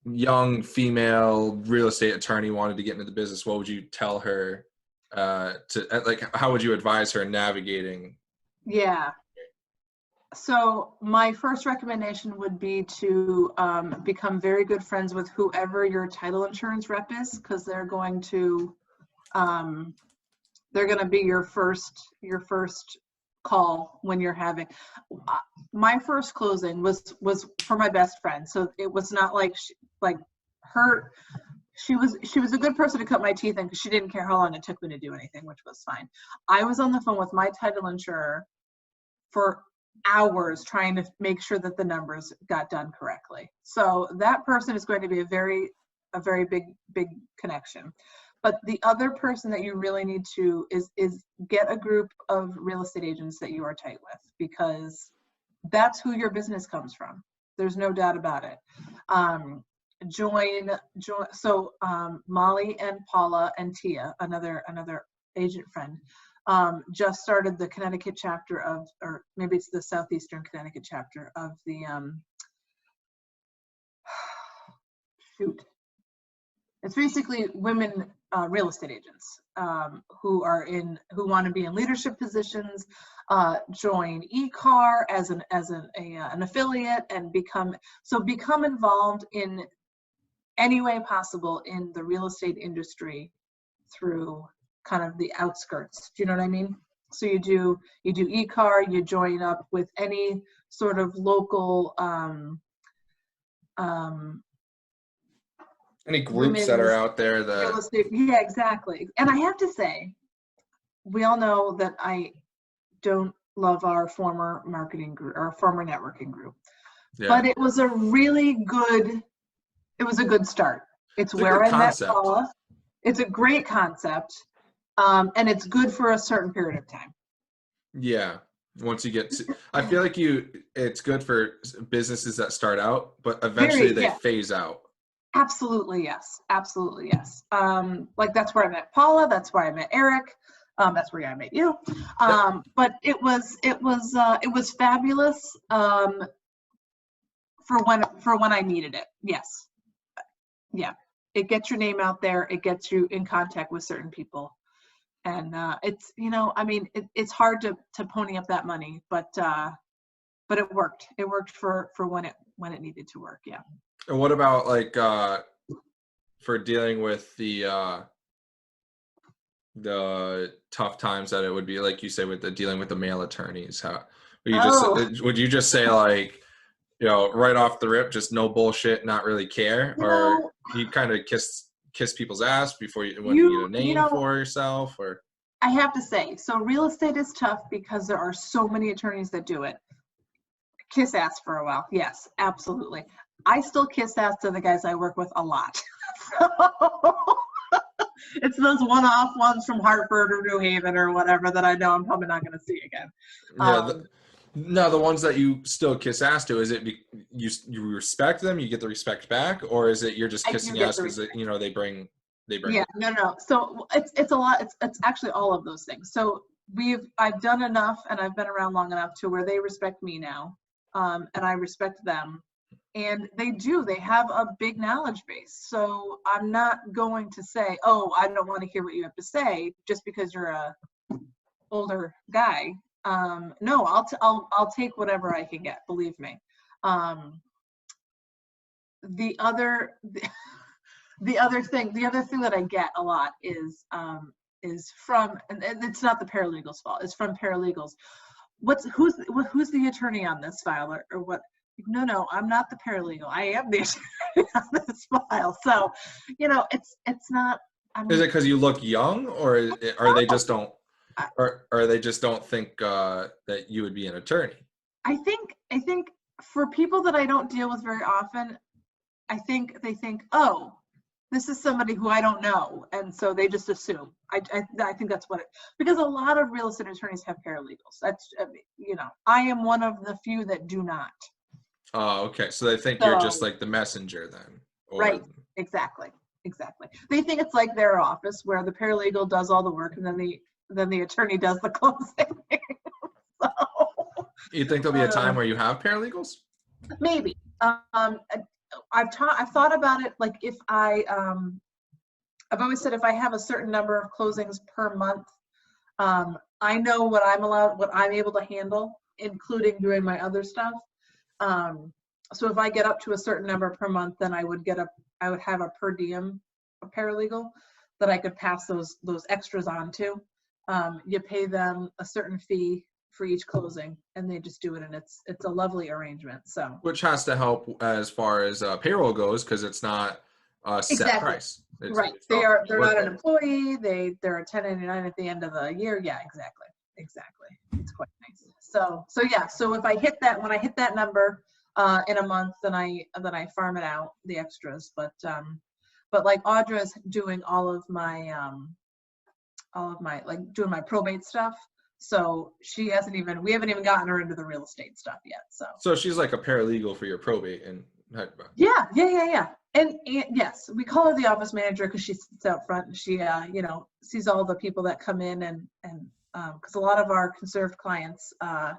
young female real estate attorney wanted to get into the business, what would you tell her how would you advise her navigating? Yeah. So my first recommendation would be to become very good friends with whoever your title insurance rep is, because they're going to be your first call when you're having. My first closing was for my best friend, so it was not like her. She was a good person to cut my teeth in, because she didn't care how long it took me to do anything, which was fine. I was on the phone with my title insurer for hours trying to make sure that the numbers got done correctly. So that person is going to be a very big connection. But the other person that you really need to is get a group of real estate agents that you are tight with, because that's who your business comes from. There's no doubt about it. Join. So Molly and Paula and Tia, another agent friend, just started the Connecticut chapter of, or maybe it's the Southeastern Connecticut chapter of the it's basically women real estate agents who want to be in leadership positions, join eCar as an affiliate, and become involved in any way possible in the real estate industry through kind of the outskirts. Do you know what I mean? So you do eCar, you join up with any sort of local any groups that are out there that real estate. Yeah, exactly. And I have to say, we all know that I don't love our former marketing group, our former networking group. Yeah. But it was a good start. It's where I met Paula. It's a great concept, and it's good for a certain period of time. Yeah. Once you get to, I feel like it's good for businesses that start out, but eventually they phase out. Absolutely, yes. Absolutely, yes. Like that's where I met Paula. That's where I met Eric. That's where I met you. But it was fabulous for when I needed it. Yes. Yeah. It gets your name out there. It gets you in contact with certain people. And it's, I mean, it's hard to pony up that money, but it worked. It worked for when it needed to work. Yeah. And what about like for dealing with the tough times that it would be, like you say, with the dealing with the male attorneys? How would you just say like, right off the rip, just no bullshit, not really care, or you kind of kiss people's ass before you get a name for yourself? Or I have to say, so real estate is tough because there are so many attorneys that do it. Kiss ass for a while. Yes, absolutely. I still kiss ass to the guys I work with a lot. It's those one-off ones from Hartford or New Haven or whatever that I know I'm probably not going to see again. No, the ones that you still kiss ass to, is it you respect them, you get the respect back, or is it you're just kissing ass because they bring? Yeah, no. So it's a lot. It's actually all of those things. So I've done enough, and I've been around long enough to where they respect me now, and I respect them, and they have a big knowledge base. So I'm not going to say, oh, I don't want to hear what you have to say just because you're a older guy. No, I'll take whatever I can get. Believe me. The other thing that I get a lot is from, and it's not the paralegals' fault. It's from paralegals. Who's the attorney on this file or what? No, I'm not the paralegal. I am the attorney on this file. So, it's not. Is it because you look young, or are they just don't? Or they just don't think that you would be an attorney? I think for people that I don't deal with very often, I think they think, oh, this is somebody who I don't know, and so they just assume. I think that's what because a lot of real estate attorneys have paralegals. That's I am one of the few that do not. Oh, okay. So they think you're just like the messenger then. Right. Exactly. They think it's like their office where the paralegal does all the work and then the attorney does the closing. So, you think there'll be a time where you have paralegals? Maybe. I've thought about it. Like if I've always said if I have a certain number of closings per month, I know what I'm able to handle, including doing my other stuff. So if I get up to a certain number per month, then I would have a per diem paralegal that I could pass those extras on to. You pay them a certain fee for each closing, and they just do it, and it's a lovely arrangement. So which has to help as far as payroll goes, because it's not a set price. Right. They're not an employee. They're a 1099 at the end of the year. Yeah, exactly. It's quite nice. So yeah. So if when I hit that number in a month, then I farm it out, the extras. But like Audra's doing all of my like doing my probate stuff. So we haven't even gotten her into the real estate stuff yet. So she's like a paralegal for your probate and yeah. And yes, we call her the office manager because she sits out front and she sees all the people that come in and because a lot of our conserved clients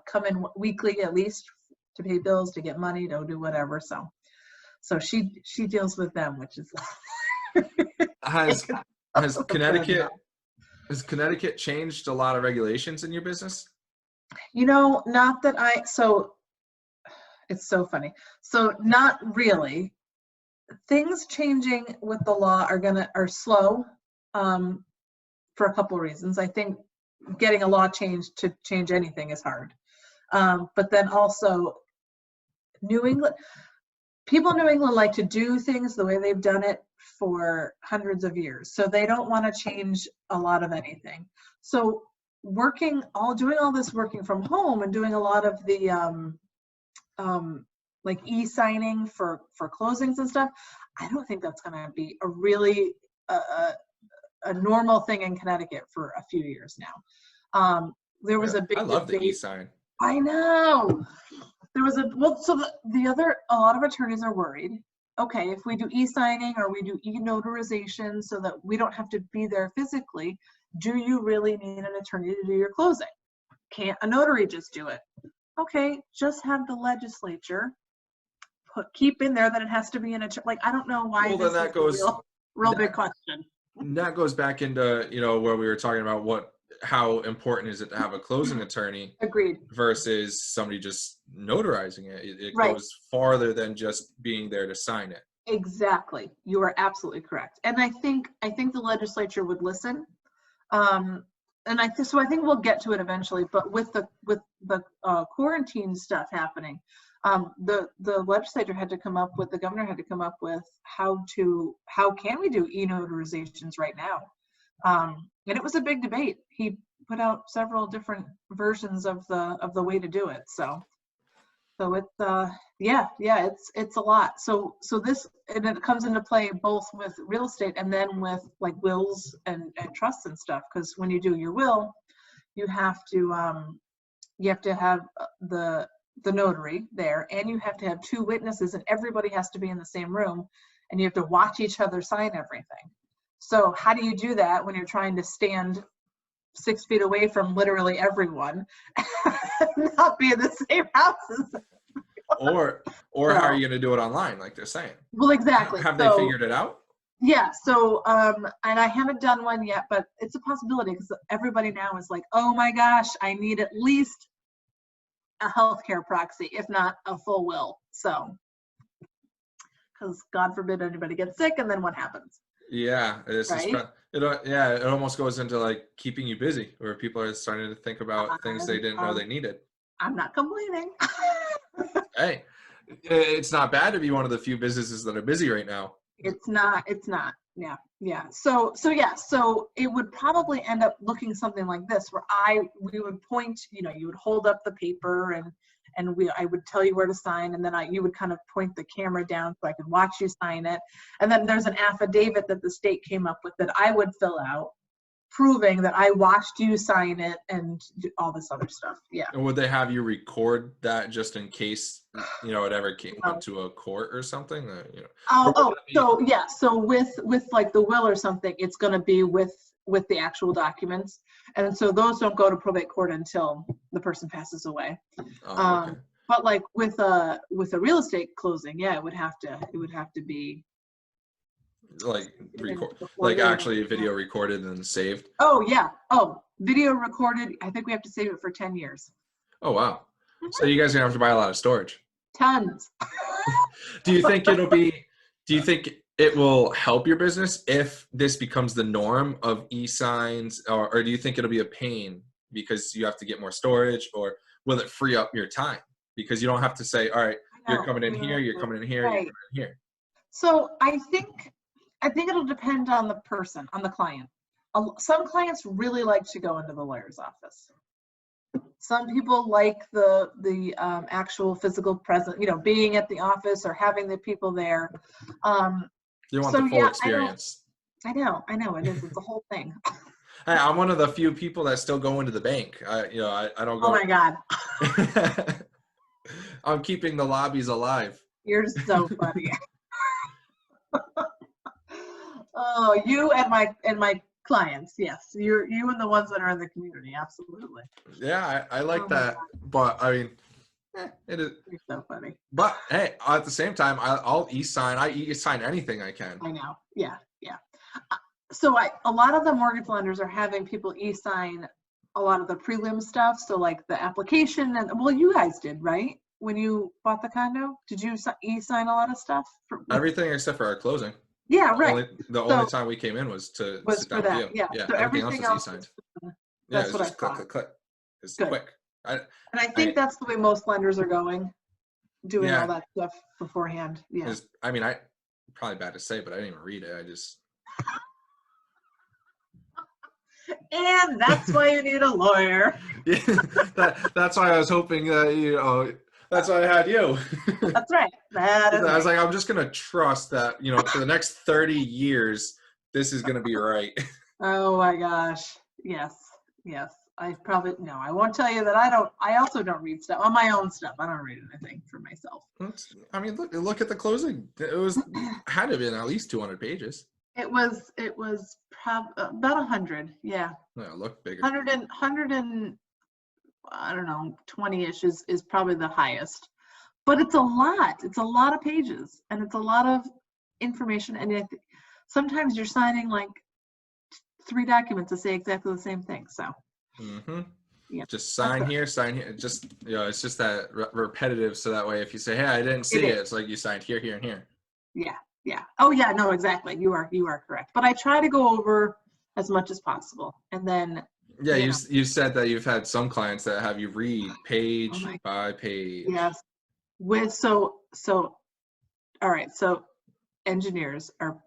come in weekly at least to pay bills, to get money, to do whatever. So she deals with them, which is has Connecticut changed a lot of regulations in your business? Not that so it's so funny. So not really. Things changing with the law are slow for a couple of reasons. I think getting a law changed to change anything is hard. But then also people in New England like to do things the way they've done it for hundreds of years. So they don't want to change a lot of anything. So doing all this working from home and doing a lot of the like e-signing for closings and stuff, I don't think that's going to be a really a normal thing in Connecticut for a few years now. There was a big I love debate. the e-sign. I know. There was a lot of attorneys are worried. Okay, if we do e-signing or we do e-notarization so that we don't have to be there physically, do you really need an attorney to do your closing? Can't a notary just do it? Okay, just have the legislature keep in there that it has to be an attorney. Like, I don't know why Well, this then that is goes, a real big question. that goes back into, where we were talking about how important is it to have a closing attorney. Agreed. Versus somebody just notarizing it. It Right. goes farther than just being there to sign it. Exactly. You are absolutely correct. And I think the legislature would listen. So I think we'll get to it eventually, but with the quarantine stuff happening, the legislature had to come up with, the governor had to come up with how can we do e-notarizations right now? And it was a big debate. He put out several different versions of the way to do it. So it's it's a lot. So this, and it comes into play both with real estate and then with like wills and trusts and stuff. Because when you do your will, you have to have the notary there, and you have to have two witnesses, and everybody has to be in the same room, and you have to watch each other sign everything. So how do you do that when you're trying to stand 6 feet away from literally everyone and not be in the same house as Or how are you going to do it online, like they're saying? Well, exactly. Have they figured it out? Yeah. So, and I haven't done one yet, but it's a possibility because everybody now is like, oh my gosh, I need at least a healthcare proxy, if not a full will. So, because God forbid anybody gets sick, and then what happens? Yeah, it almost goes into like keeping you busy, where people are starting to think about things they didn't know they needed. I'm not complaining. Hey, it's not bad to be one of the few businesses that are busy right now. It's not. Yeah. So it would probably end up looking something like this, where we would point, you would hold up the paper and I would tell you where to sign, and then you would kind of point the camera down so I could watch you sign it. And then there's an affidavit that the state came up with that I would fill out, proving that I watched you sign it and do all this other stuff. Yeah. And would they have you record that just in case, it ever went to a court or something? So with like the will or something, it's going to be with the actual documents, and so those don't go to probate court until the person passes away. Okay. But like with a real estate closing, it would have to be like actually video recorded and saved. Oh yeah. Oh, video recorded. I think we have to save it for 10 years. Oh wow. So you guys are gonna have to buy a lot of storage. Tons. Do you think it will help your business if this becomes the norm of e-signs, or do you think it'll be a pain because you have to get more storage, or will it free up your time because you don't have to say, all right, you're coming in here, you're coming in here, right. You're coming in here? So I think it'll depend on the person, on the client. Some clients really like to go into the lawyer's office. Some people like the actual physical presence, being at the office or having the people there. You want the full experience. I know it is. It's a whole thing. Hey, I'm one of the few people that still go into the bank. I don't go. Oh my God. I'm keeping the lobbies alive. You're so funny. Oh, you and my clients, yes. You and the ones that are in the community, absolutely. Yeah, I like that. But I mean, it is. You're so funny. But hey, at the same time, I'll e-sign. I e-sign anything I can. I know. Yeah. So a lot of the mortgage lenders are having people e-sign a lot of the prelim stuff. So like the application, and well, you guys did, right? When you bought the condo, did you e-sign a lot of stuff? Everything except for our closing. Yeah, right. The only time we came in was to sit down with you. Yeah. So everything else was e-signed. That's what I thought. Click. It's good. Quick. And I think that's the way most lenders are doing all that stuff beforehand. Yeah. I probably bad to say, but I didn't even read it. I just. And that's why you need a lawyer. Yeah, that's why I was hoping that that's why I had you. That's right. I was like, I'm just gonna trust that for the next 30 years, this is gonna be right. Oh my gosh. Yes. Yes. I probably, no, I won't tell you that I also don't read stuff on my own stuff. I don't read anything for myself. I mean, look at the closing. It had to have been at least 200 pages. It was about 100. Yeah. Yeah, look bigger. 100 and I don't know, 20-ish is probably the highest. But it's a lot. It's a lot of pages and it's a lot of information. And sometimes you're signing like 3 documents that say exactly the same thing. So, yeah, just sign here. Just, it's just that repetitive. So that way, if you say, hey, I didn't see it, it's like you signed here, here, and here. Yeah. Yeah. Oh yeah, no, exactly. You are correct. But I try to go over as much as possible. And then, yeah, you said that you've had some clients that have you read page by page. Yes. All right. So engineers are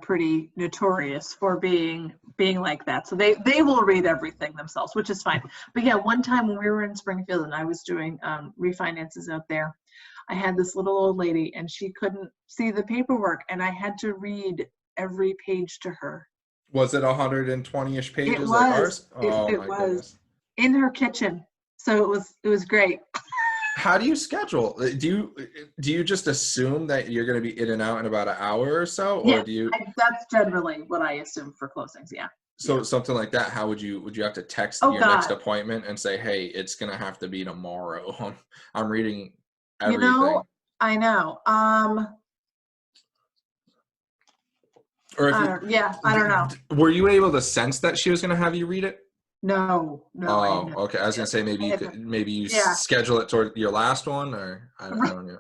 pretty notorious for being like that. So they will read everything themselves, which is fine. But yeah, one time when we were in Springfield and I was doing refinances out there, I had this little old lady and she couldn't see the paperwork and I had to read every page to her. Was it 120-ish pages? It was. Like ours? It was goodness. In her kitchen. So it was great. How do you schedule? Do you just assume that you're going to be in and out in about an hour or so, or do you? That's generally what I assume for closings. Yeah. So something like that. How would you have to text your next appointment and say, hey, it's going to have to be tomorrow. I'm reading everything. I know. Or if I don't know. Were you able to sense that she was going to have you read it? No. Oh, okay. I was going to say maybe you schedule it toward your last one, or I don't know.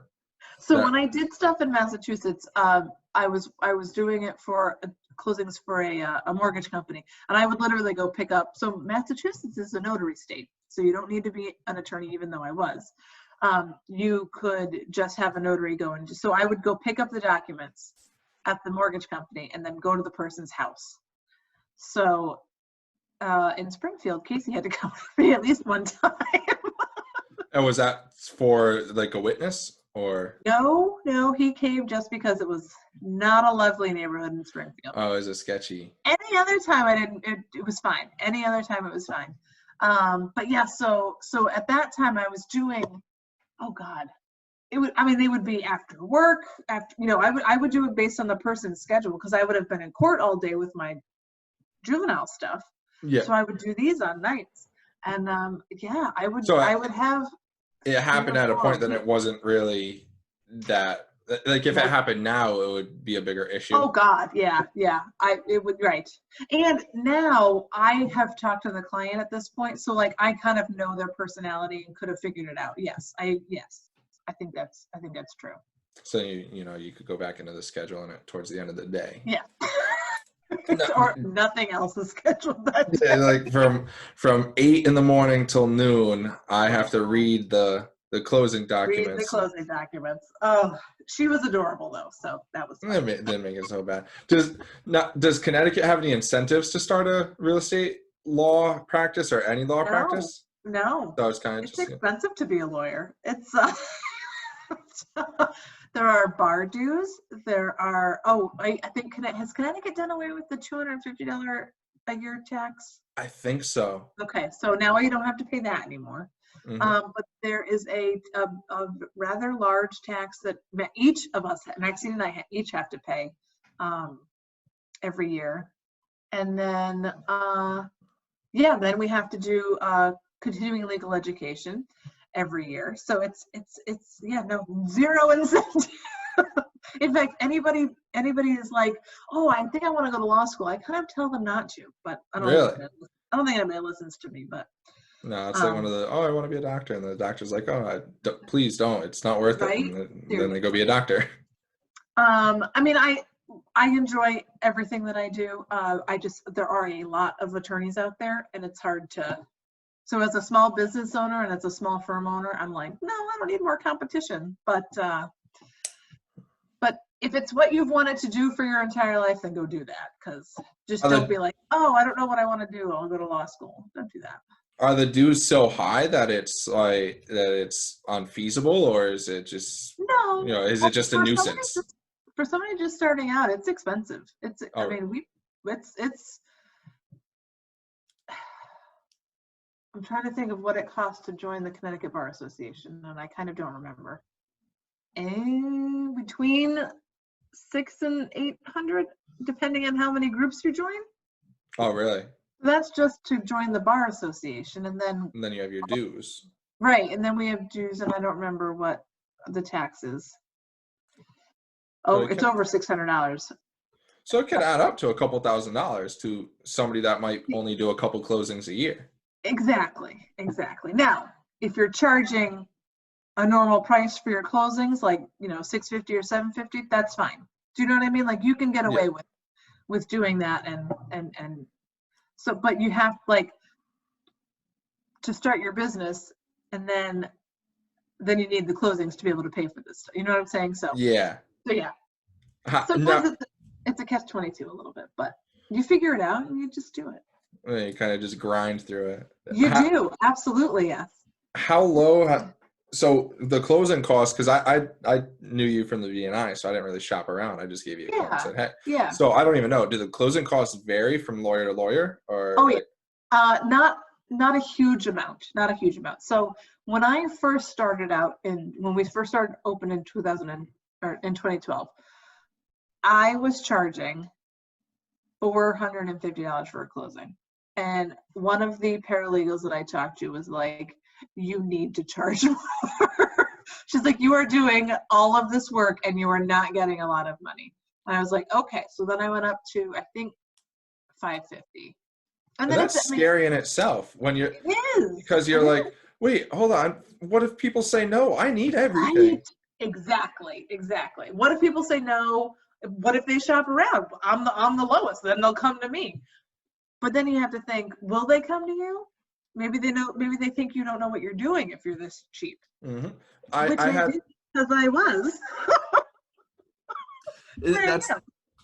So when I did stuff in Massachusetts, I was doing it for closings for a mortgage company, and I would literally go pick up. So Massachusetts is a notary state, so you don't need to be an attorney, even though I was. You could just have a notary go and so I would go pick up the documents at the mortgage company and then go to the person's house. So in Springfield, Casey had to come with me at least one time. And was that for like a witness or? No, he came just because it was not a lovely neighborhood in Springfield. Oh, is it sketchy? Any other time it was fine. Any other time it was fine. But yeah, so at that time I was doing, oh God, they would be after work, I would do it based on the person's schedule because I would have been in court all day with my juvenile stuff. Yeah. So I would do these on nights. And I would have. It happened at a point that it wasn't really that, like if it happened now, it would be a bigger issue. Oh God, yeah. It would, right. And now I have talked to the client at this point. So like, I kind of know their personality and could have figured it out. Yes. I think that's true. So you could go back into the schedule and towards the end of the day. Yeah. Or nothing else is scheduled that day. Yeah, like from 8 in till noon, I have to read the closing documents. Read the closing documents. Oh, she was adorable though, so that was fun. It didn't make it so bad. Does Connecticut have any incentives to start a real estate law practice or any law practice? No. That was kind of it's expensive to be a lawyer. It's there are bar dues. There are, I think has Connecticut done away with the $250 a year tax? I think so. Okay, so now you don't have to pay that anymore. Mm-hmm. But there is a rather large tax that each of us, Maxine and I, each have to pay every year. And then, then we have to do continuing legal education every year. So it's zero incentive. In fact, anybody is like, oh, I think I want to go to law school, I kind of tell them not to, but I don't think anybody listens to me, but no, it's like one of the, I want to be a doctor, and the doctor's like, please don't, it's not worth it, and then they go be a doctor. I enjoy everything that I do. There are a lot of attorneys out there, and it's hard to. So as a small business owner and as a small firm owner, I'm like, no, I don't need more competition. But if it's what you've wanted to do for your entire life, then go do that. Because don't be like, I don't know what I want to do, I'll go to law school. Don't do that. Are the dues so high that it's unfeasible, or is it just is it just a nuisance? For somebody just starting out, it's expensive. I'm trying to think of what it costs to join the Connecticut Bar Association, and I kind of don't remember. And between 600 and 800, depending on how many groups you join. Oh, really? That's just to join the bar association, and then you have your dues. right, and then we have dues, and I don't remember what the tax is. Oh, it's over $600. So it could add up to a couple $1,000s to somebody that might only do a couple closings a year. Exactly. Now, if you're charging a normal price for your closings, like, you know, $650 or $750, that's fine. Do you know what I mean? Like, you can get away with doing that, and so, but you have, like, to start your business, and then you need the closings to be able to pay for this. You know what I'm saying? So yeah. Sometimes it's a catch-22 a little bit, but you figure it out and you just do it. You kind of just grind through it. You do, absolutely, yes. How low? So the closing cost, because I knew you from the BNI, so I didn't really shop around. I just gave you a call and said, hey. Yeah. So I don't even know. Do the closing costs vary from lawyer to lawyer, or? Oh, yeah. Not a huge amount. Not a huge amount. So when I first started out, when we first started open in 2012, I was charging $450 for a closing. And one of the paralegals that I talked to was like, you need to charge more. She's like, you are doing all of this work and you are not getting a lot of money. And I was like, okay. So then I went up to, I think, $550. And then that's scary in itself when you're, it is. Because you're like, wait, hold on. What if people say no? I need everything. Right. Exactly. What if people say no? What if they shop around? I'm the lowest, then they'll come to me. But then you have to think, will they come to you? Maybe they think you don't know what you're doing if you're this cheap. Mm-hmm. Which I did, because I was.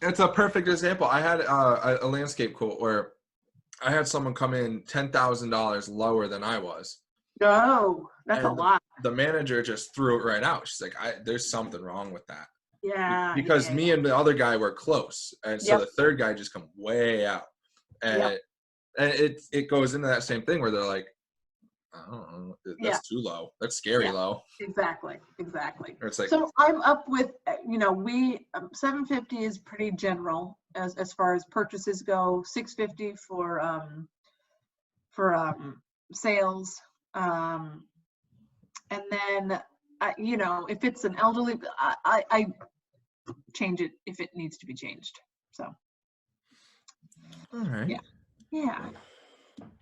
That's a perfect example. I had a landscape quote where I had someone come in $10,000 lower than I was. No, that's a lot. The manager just threw it right out. She's like, there's something wrong with that. Yeah. Because me and the other guy were close. And so the third guy just come way out. And it goes into that same thing where they're like, I don't know, that's too low. That's scary low. Exactly. Or it's like, so I'm up with, we 750 is pretty general as far as purchases go. 650 for sales, and then if it's an elderly, I change it if it needs to be changed. So. All right. Yeah.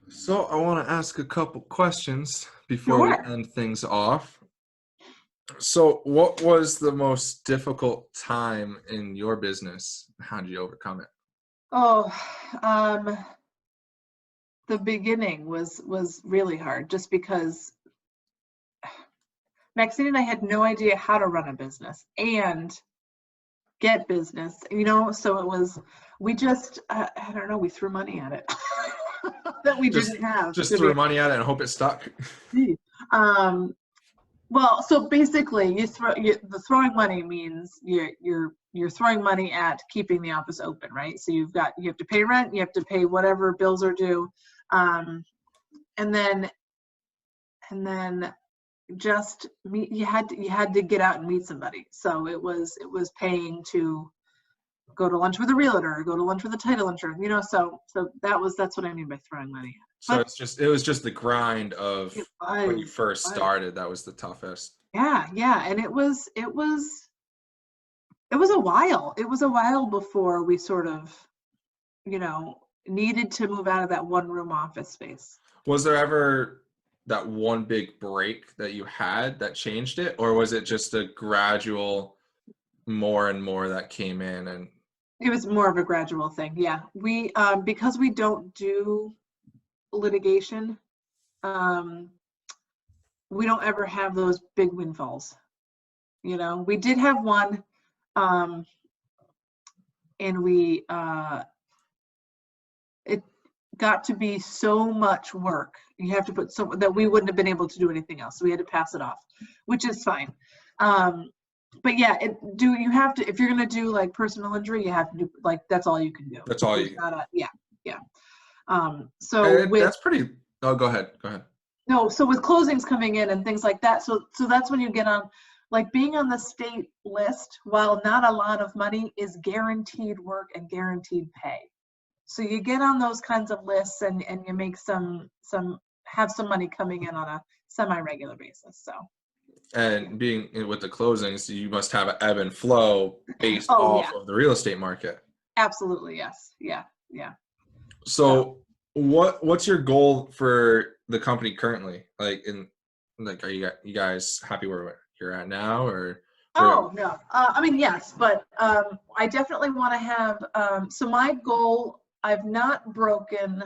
So I want to ask a couple questions before we end things off. So what was the most difficult time in your business? How did you overcome it? Oh, the beginning was really hard, just because Maxine and I had no idea how to run a business and get business, so we just, I don't know, we threw money at it. That we didn't have. Just threw money at it and hope it stuck. Well, so basically, the throwing money means you're throwing money at keeping the office open, right? So you have to pay rent, you have to pay whatever bills are due, and then just you had to get out and meet somebody. So it was paying to go to lunch with a realtor, or go to lunch with a title insurance, so that's what I mean by throwing money. So it was just the grind of when you first started. That was the toughest. Yeah, and it was a while. It was a while before we sort of, needed to move out of that one room office space. Was there ever that one big break that you had that changed it, or was it just a gradual more and more that came in? And it was more of a gradual thing. Yeah, we because we don't do litigation, we don't ever have those big windfalls. We did have one, and we it got to be so much work. You have to put that we wouldn't have been able to do anything else, so we had to pass it off, which is fine. But yeah, you have to, if you're going to do like personal injury, you have to do, like, that's all you can do. That's all you gotta, yeah. So that's pretty Oh, go ahead. Go ahead. No, so with closings coming in and things like that, so that's when you get on, like being on the state list, while not a lot of money, is guaranteed work and guaranteed pay. So you get on those kinds of lists and you make have some money coming in on a semi-regular basis. So. And being with the closings, you must have an ebb and flow based off of the real estate market. Absolutely, yes. Yeah. So what's your goal for the company currently? Like, are you guys happy where you're at now, or? Oh, no. I mean, yes, but I definitely want to have, so my goal, I've not broken,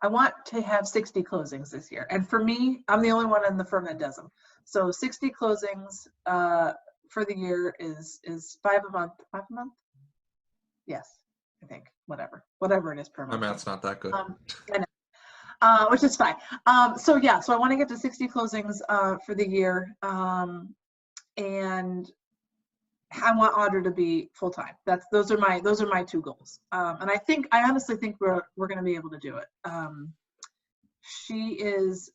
I want to have 60 closings this year. And for me, I'm the only one in the firm that does them. So 60 closings for the year is 5 a month. 5 a month? Yes, I think. Whatever it is per month. My math's not that good. I know. Which is fine. So I want to get to 60 closings for the year. And I want Audra to be full time. Those are my two goals. And I honestly think we're going to be able to do it. She is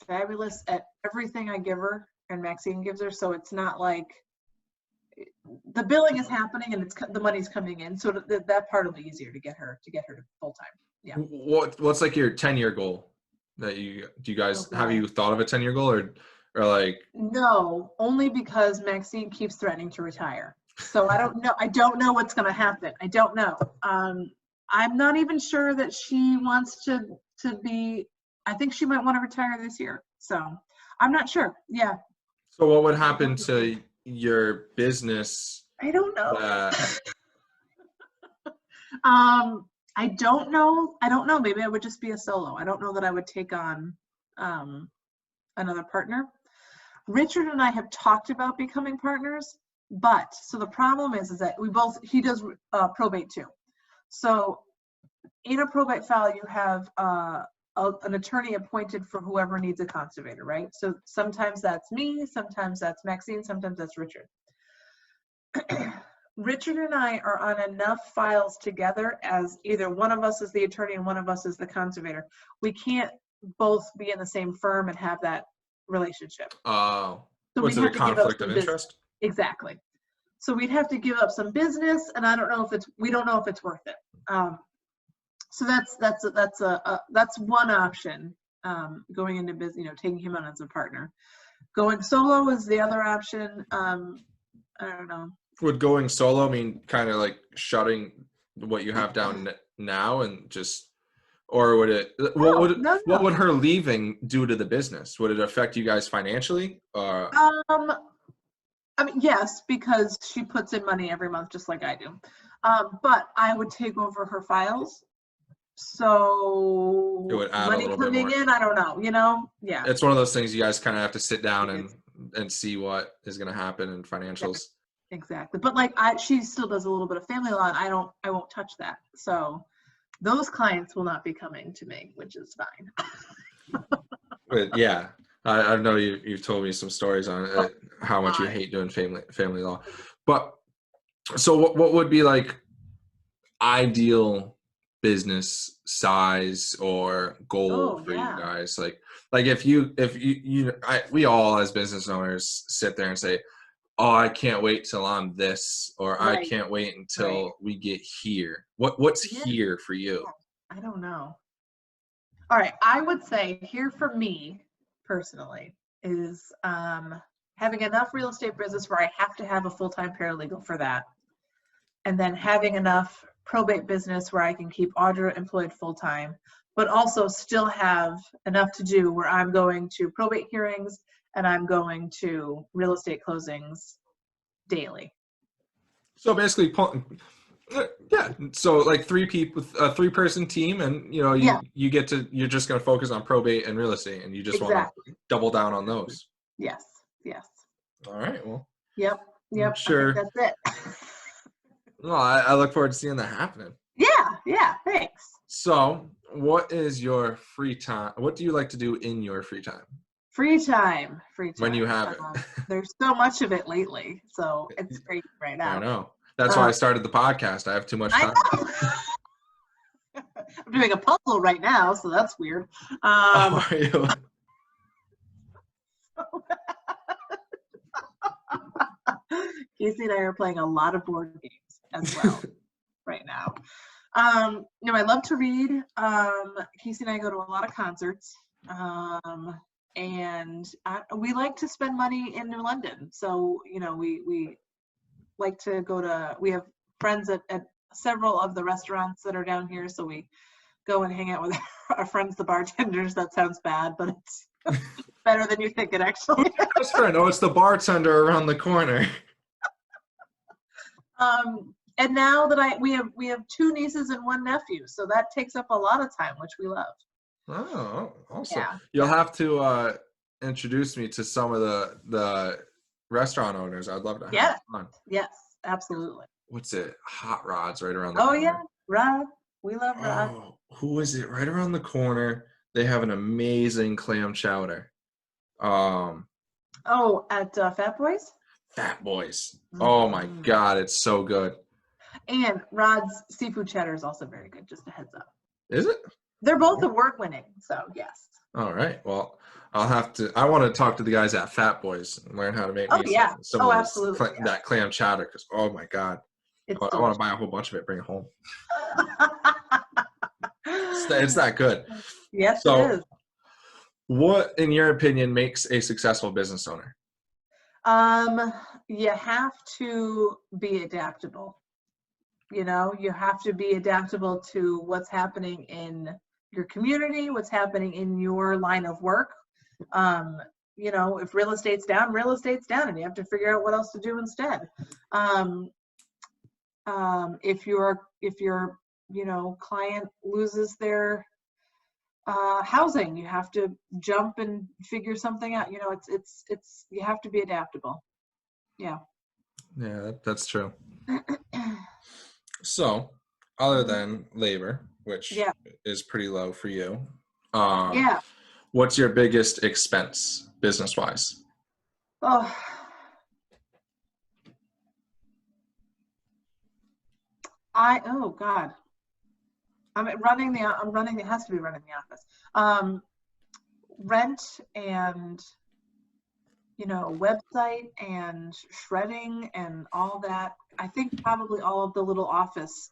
fabulous at everything I give her and Maxine gives her. So it's not like the billing is happening and the money's coming in. So that part will be easier to get her to full time. Yeah. What's like your 10-year goal that you guys have you thought of a 10-year goal or like? No, only because Maxine keeps threatening to retire. So I don't know what's going to happen. I don't know. I'm not even sure that she wants to be, I think she might want to retire this year. So I'm not sure. Yeah. So what would happen to your business? I don't know. I don't know. Maybe I would just be a solo. I don't know that I would take on another partner. Richard and I have talked about becoming partners, but so the problem is that he does probate too. So in a probate file, you have an attorney appointed for whoever needs a conservator, right? So sometimes that's me, sometimes that's Maxine, sometimes that's Richard. Richard and I are on enough files together as either one of us is the attorney and one of us is the conservator. We can't both be in the same firm and have that relationship. So was it a conflict of interest? Exactly. So we'd have to give up some business, and we don't know if it's worth it. So that's one option. Going into business, taking him on as a partner. Going solo is the other option. I don't know. Would going solo mean kind of like shutting what you have down now and just, or would it? What would her leaving do to the business? Would it affect you guys financially? I mean, yes, because she puts in money every month, just like I do. But I would take over her files. So it would add money a little coming bit more. in, I don't know, yeah. It's one of those things you guys kind of have to sit down and see what is going to happen in financials. Exactly. But like she still does a little bit of family law, and I won't touch that. So those clients will not be coming to me, which is fine. But yeah, I know you've told me some stories on how much you hate doing family law. But so what would be like ideal business size or goal for you guys? Like if we all as business owners sit there and say, oh, I can't wait till I'm this, or I can't wait until we get here. What's here for you? I don't know. All right, I would say here for me personally is having enough real estate business where I have to have a full-time paralegal for that, and then having enough probate business where I can keep Audra employed full-time, but also still have enough to do where I'm going to probate hearings and I'm going to real estate closings daily. So basically, yeah. So like 3 people, a 3-person team, and you're just going to focus on probate and real estate, and you just want to double down on those. Yes. All right. Well. Yep. I'm sure. That's it. Well, I look forward to seeing that happening. Yeah. Thanks. So, what is your free time? What do you like to do in your free time? Free time. When you have it. There's so much of it lately, so it's great right now. I know. That's why I started the podcast. I have too much time. I'm doing a puzzle right now, so that's weird. Are you? Casey and I are playing a lot of board games as well right now. No, I love to read. Casey and I go to a lot of concerts. And we like to spend money in New London. So, we like to we have friends at several of the restaurants that are down here. So we go and hang out with our friends, the bartenders. That sounds bad, but it's better than you think it actually. That's fair. No, it's the bartender around the corner. And now that we have 2 nieces and 1 nephew, so that takes up a lot of time, which we love. Oh, awesome. Yeah. You'll have to introduce me to some of the restaurant owners. I'd love to have fun. Yes, absolutely. What's it? Hot Rod's right around the corner. Oh yeah, Rod. We love Rod. Oh, who is it? Right around the corner. They have an amazing clam chowder. At Fat Boys? Fat Boys. Oh my God, it's so good. And Rod's seafood cheddar is also very good, just a heads up. Is it? They're both award-winning, so yes. All right. Well, I want to talk to the guys at Fat Boys and learn how to make some of absolutely. That clam chowder, because oh my God. I want to buy a whole bunch of it, bring it home. It's that good. Yes, it is. What, in your opinion, makes a successful business owner? You have to be adaptable. You have to be adaptable to what's happening in your community, what's happening in your line of work. If real estate's down, and you have to figure out what else to do instead. If your client loses their housing, you have to jump and figure something out. It's you have to be adaptable. Yeah, that's true. So other than labor, which is pretty low for you, what's your biggest expense business wise? Oh God. I'm running the office. Rent and website and shredding and all that. I think probably all of the little office.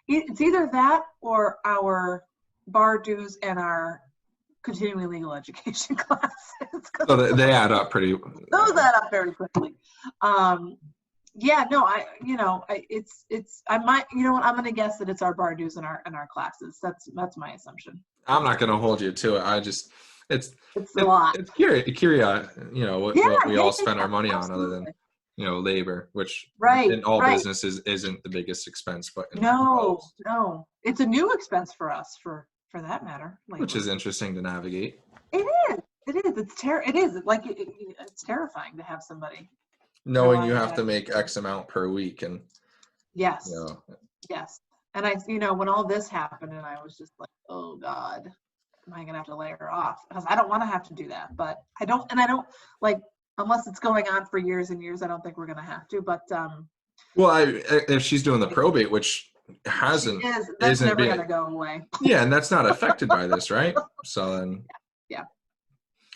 It's either that or our bar dues and our continuing legal education classes. So they add up pretty. Those add up very quickly. I'm going to guess that it's our bar dues and our classes. That's my assumption. I'm not going to hold you to it. It's a lot. It's curious, what we all spend our money on other than, labor, which in all businesses isn't the biggest expense, but no, it's a new expense for us for that matter. Which is interesting to navigate. It is. It's terrifying to have somebody knowing you have to make X amount per week. And yes. And when all this happened and I was just like, oh God, am I going to have to lay her off? Because I don't want to have to do that, but I don't like, unless it's going on for years and years, I don't think we're going to have to, but, if she's doing the probate, which that's never going to go away. Yeah. And that's not affected by this, right? So then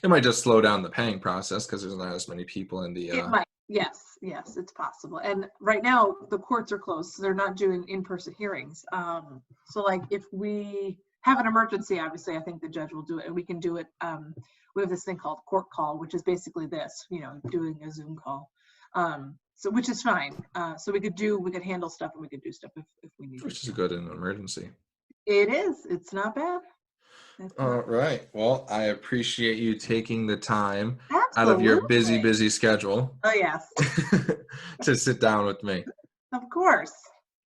it might just slow down the paying process because there's not as many people in the, it might. Yes, it's possible. And right now the courts are closed, so they're not doing in-person hearings. So like if we have an emergency, obviously I think the judge will do it, and we can do it. We have this thing called court call, which is basically this, doing a Zoom call. So which is fine. So we could handle stuff and we could do stuff if we need. Which is good in an emergency. It is. It's not bad. All right. Well, I appreciate you taking the time Absolutely. Out of your busy schedule. Oh, yes. To sit down with me. Of course.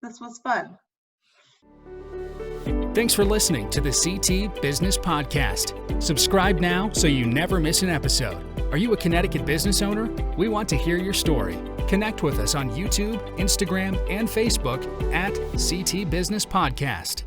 This was fun. Thanks for listening to the CT Business Podcast. Subscribe now so you never miss an episode. Are you a Connecticut business owner? We want to hear your story. Connect with us on YouTube, Instagram, and Facebook at CT Business Podcast.